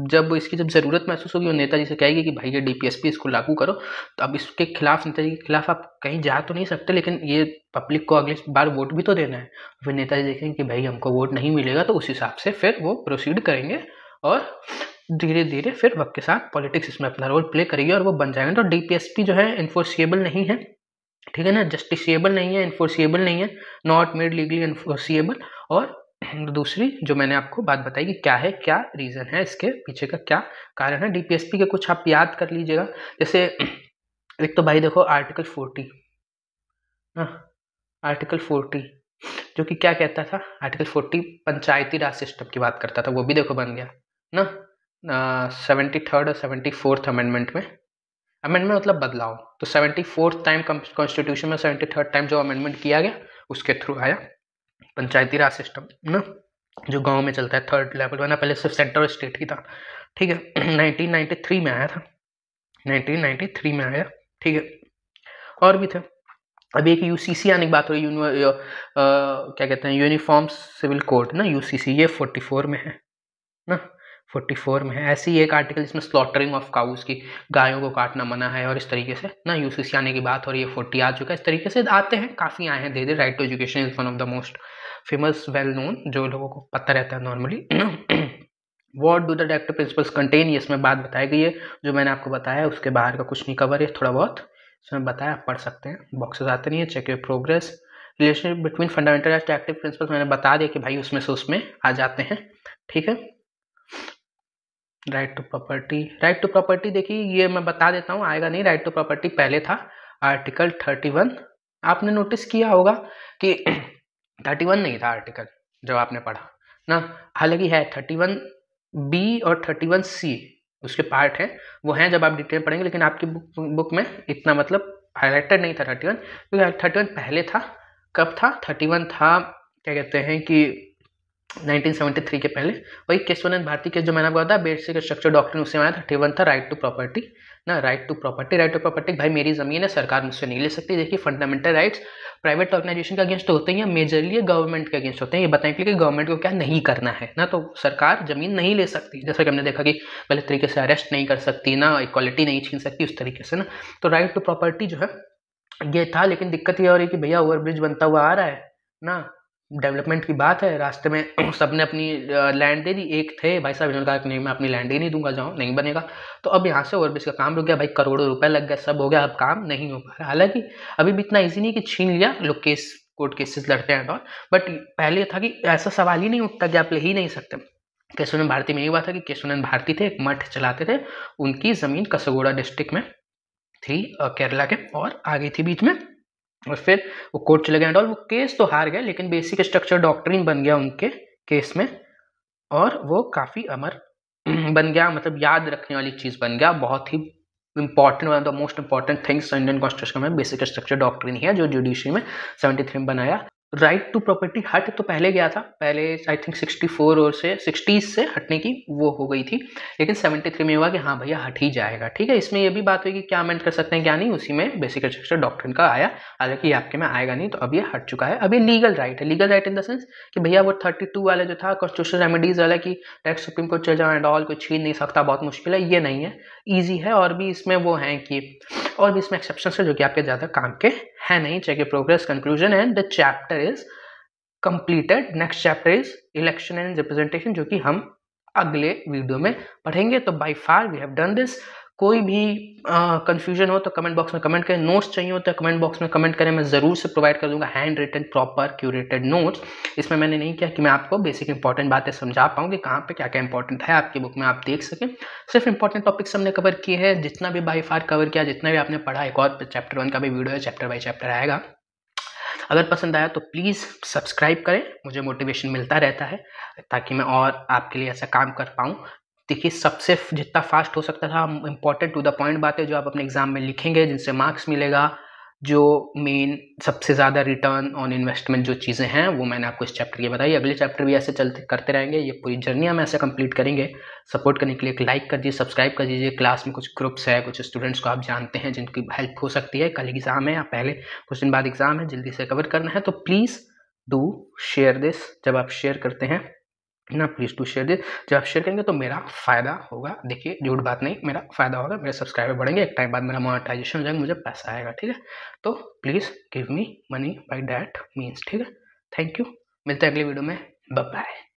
जब इसकी ज़रूरत महसूस होगी और नेताजी से कहेगी कि भाई ये DPSP इसको लागू करो, तो अब इसके खिलाफ, नेताजी के खिलाफ आप कहीं जा तो नहीं सकते, लेकिन ये पब्लिक को अगली बार वोट भी तो देना है। फिर नेताजी देखेंगे कि भाई हमको वोट नहीं मिलेगा, तो उस हिसाब से फिर वो प्रोसीड करेंगे और धीरे धीरे फिर वक्त के साथ पॉलिटिक्स इसमें अपना रोल प्ले करेगी और वो बन जाएगा। तो डीपीएसपी जो है इन्फोर्सिएबल नहीं है, ठीक है ना, जस्टिसिएबल नहीं है, इन्फोर्सिएबल नहीं है, नॉट मेड लीगली इन्फोर्सिएबल। और दूसरी जो मैंने आपको बात बताई कि क्या है, क्या रीज़न है इसके पीछे का, क्या कारण है डीपीएसपी के, कुछ आप याद कर लीजिएगा। जैसे एक तो भाई देखो आर्टिकल 40 ना, आर्टिकल 40 जो कि क्या कहता था, आर्टिकल 40 पंचायती राज सिस्टम की बात करता था, वो भी देखो बन गया ना 73rd और 74th अमेंडमेंट में। अमेंडमेंट मतलब बदलाव, तो 74th टाइम कॉन्स्टिट्यूशन में 73rd टाइम जो अमेंडमेंट किया गया उसके थ्रू आया पंचायती राज सिस्टम ना, जो गांव में चलता है, थर्ड लेवल बना, पहले सिर्फ सेंटर और स्टेट की था, ठीक है। 1993 में आया था, 1993 में आया, ठीक है। और भी थे, अभी एक यूसीसी आने की बात हो रही है, क्या कहते हैं, यूनिफॉर्म सिविल कोड ना, यूसीसी, ये 44 में है ना, 44 में है। ऐसी एक आर्टिकल जिसमें स्लॉटरिंग ऑफ काउस की, गायों को काटना मना है, और इस तरीके से ना यूसीसी आने की बात हो रही है, 40 आ चुका है। इस तरीके से आते हैं, काफ़ी आए हैं धीरे धीरे। Right to education is one of the most famous, well known, जो लोगों को पता रहता है normally. What do the directive principles contain, ये इसमें बात बताई गई है, जो मैंने आपको बताया उसके बाहर का कुछ नहीं कवर है, थोड़ा बहुत इसमें बताया, आप पढ़ सकते हैं, बॉक्सेस आते नहीं है। Check your progress, relationship between fundamental and directive principles मैंने बता दिया कि भाई उसमें से उसमें आ जाते हैं, ठीक है। Right to property, right to property देखिए ये मैं बता देता हूँ, आएगा नहीं, राइट टू प्रॉपर्टी पहले था आर्टिकल 31, आपने नोटिस किया होगा कि 31 नहीं था आर्टिकल जब आपने पढ़ा ना, हालांकि है 31B और 31C उसके पार्ट हैं, वो हैं जब आप डिटेल पढ़ेंगे, लेकिन आपकी बुक में इतना मतलब हाईलाइटेड नहीं था 31, क्योंकि 31 पहले था। कब था 31 था, क्या कहते हैं कि 1973 के पहले, वही केशवानंद भारती के जो मैंने आपको बताया बेसिक स्ट्रक्चर डॉक्ट्रिन, उससे आया था। 31 था राइट टू प्रॉपर्टी ना, right to property, right to property भाई मेरी ज़मीन है, सरकार मुझसे नहीं ले सकती। देखिए फंडामेंटल राइट्स प्राइवेट ऑर्गेनाइजेशन के अगेंस्ट होते हैं, मेजरली गवर्नमेंट के अगेंस्ट होते हैं, ये बताने के लिए कि गवर्नमेंट को क्या नहीं करना है ना, तो सरकार जमीन नहीं ले सकती, जैसा कि हमने देखा कि गलत तरीके से अरेस्ट नहीं कर सकती ना, इक्वालिटी नहीं छीन सकती, उस तरीके से ना। तो राइट टू प्रॉपर्टी जो है ये था, लेकिन दिक्कत ये हो रही है कि भैया ओवरब्रिज बनता हुआ आ रहा है ना, डेवलपमेंट की बात है, रास्ते में सबने अपनी लैंड दे दी, एक थे भाई साहब इन्होंने कहा कि नहीं मैं अपनी लैंड ही नहीं दूंगा, जाओ नहीं बनेगा, तो अब यहाँ से ओवरब्रिज का काम रुक गया भाई, करोड़ों रुपए लग गए, सब हो गया, अब काम नहीं हो पा रहा। हालांकि अभी भी इतना ईजी नहीं कि छीन लिया, लोग केस कोर्ट केसेस लड़ते हैं और, बट पहले था कि ऐसा सवाल ही नहीं उठता कि आप ले ही नहीं सकते। केशवानंद भारती में ये हुआ था कि केशवानंद भारती थे, एक मठ चलाते थे, उनकी जमीन कसगोड़ा डिस्ट्रिक्ट में थी केरला के, और आ गई थी बीच में, और फिर वो कोर्ट चले गए एंड ऑल, वो केस तो हार गए, लेकिन बेसिक स्ट्रक्चर डॉक्ट्रिन बन गया उनके केस में, और वो काफ़ी अमर बन गया, मतलब याद रखने वाली चीज़ बन गया, बहुत ही important, one of the most important things Indian constitution में बेसिक स्ट्रक्चर डॉक्ट्रिन है, जो जुडिशरी में 73 में बनाया। राइट टू प्रॉपर्टी हट तो पहले गया था, पहले आई थिंक 64 और से 60s से हटने की वो हो गई थी, लेकिन 73 में हुआ कि हाँ भैया हट ही जाएगा, ठीक है। इसमें ये भी बात हुई कि क्या अमेंड कर सकते हैं क्या नहीं, उसी में बेसिक स्ट्रक्चर डॉक्ट्रिन का आया, हालांकि आपके में आएगा नहीं, तो अब ये हट चुका है। अब ये लीगल राइट है, legal right in the sense कि भैया वो 32 वाला जो था कॉन्स्टिट्यूशनल रेमेडीज वाला कि डायरेक्ट सुप्रीम कोर्ट चल जाओ एंड ऑल, कोई छीन नहीं सकता, बहुत मुश्किल है, ये नहीं है, ईजी है। और भी इसमें वो है कि, और भी इसमें एक्सेप्शन है जो कि आपके ज़्यादा काम के है नहीं। Check your progress, conclusion and the chapter is completed. Next chapter is election and representation, जो कि हम अगले वीडियो में पढ़ेंगे। तो by far we have done this. कोई भी कंफ्यूजन हो तो कमेंट बॉक्स में कमेंट करें, नोट्स चाहिए हो तो कमेंट बॉक्स में कमेंट करें, मैं ज़रूर से प्रोवाइड कर दूंगा hand written proper curated notes. इसमें मैंने नहीं किया कि मैं आपको बेसिक इंपॉर्टेंट बातें समझा पाऊँ कि कहाँ पे क्या क्या इंपॉर्टेंट है आपकी बुक में आप देख सकें। सिर्फ इंपॉर्टेंट टॉपिक्स हमने कवर किए हैं, जितना भी बाय फार कवर किया, जितना भी आपने पढ़ा। एक और चैप्टर 1 का भी वीडियो है, चैप्टर बाय चैप्टर आएगा। अगर पसंद आया तो प्लीज़ सब्सक्राइब करें, मुझे मोटिवेशन मिलता रहता है ताकि मैं और आपके लिए ऐसा काम कर पाऊँ। देखिए सबसे जितना फास्ट हो सकता था, इंपॉर्टेंट टू द पॉइंट बातें जो आप अपने एग्जाम में लिखेंगे, जिनसे मार्क्स मिलेगा, जो मेन सबसे ज़्यादा रिटर्न ऑन इन्वेस्टमेंट जो चीज़ें हैं वो मैंने आपको इस चैप्टर की बताई। अगले चैप्टर भी ऐसे चलते करते रहेंगे, ये पूरी जर्नी हम ऐसे कंप्लीट करेंगे। सपोर्ट करने के लिए एक लाइक कर दीजिए, सब्सक्राइब कर दीजिए। क्लास में कुछ ग्रुप्स है, कुछ स्टूडेंट्स को आप जानते हैं जिनकी हेल्प हो सकती है। कल एग्ज़ाम है या पहले कुछ दिन बाद एग्ज़ाम है, जल्दी से कवर करना है, तो प्लीज़ डू शेयर दिस। जब आप शेयर करते हैं ना, प्लीज़ टू शेयर दिस, जब आप शेयर करेंगे तो मेरा फ़ायदा होगा। देखिए झूठ बात नहीं, मेरा फ़ायदा होगा, मेरे सब्सक्राइबर बढ़ेंगे, एक टाइम बाद मेरा मोनेटाइजेशन हो जाएगा, मुझे पैसा आएगा, ठीक है। तो please give me money by that means, ठीक है। थैंक यू, मिलते हैं अगली वीडियो में, बाय बाय।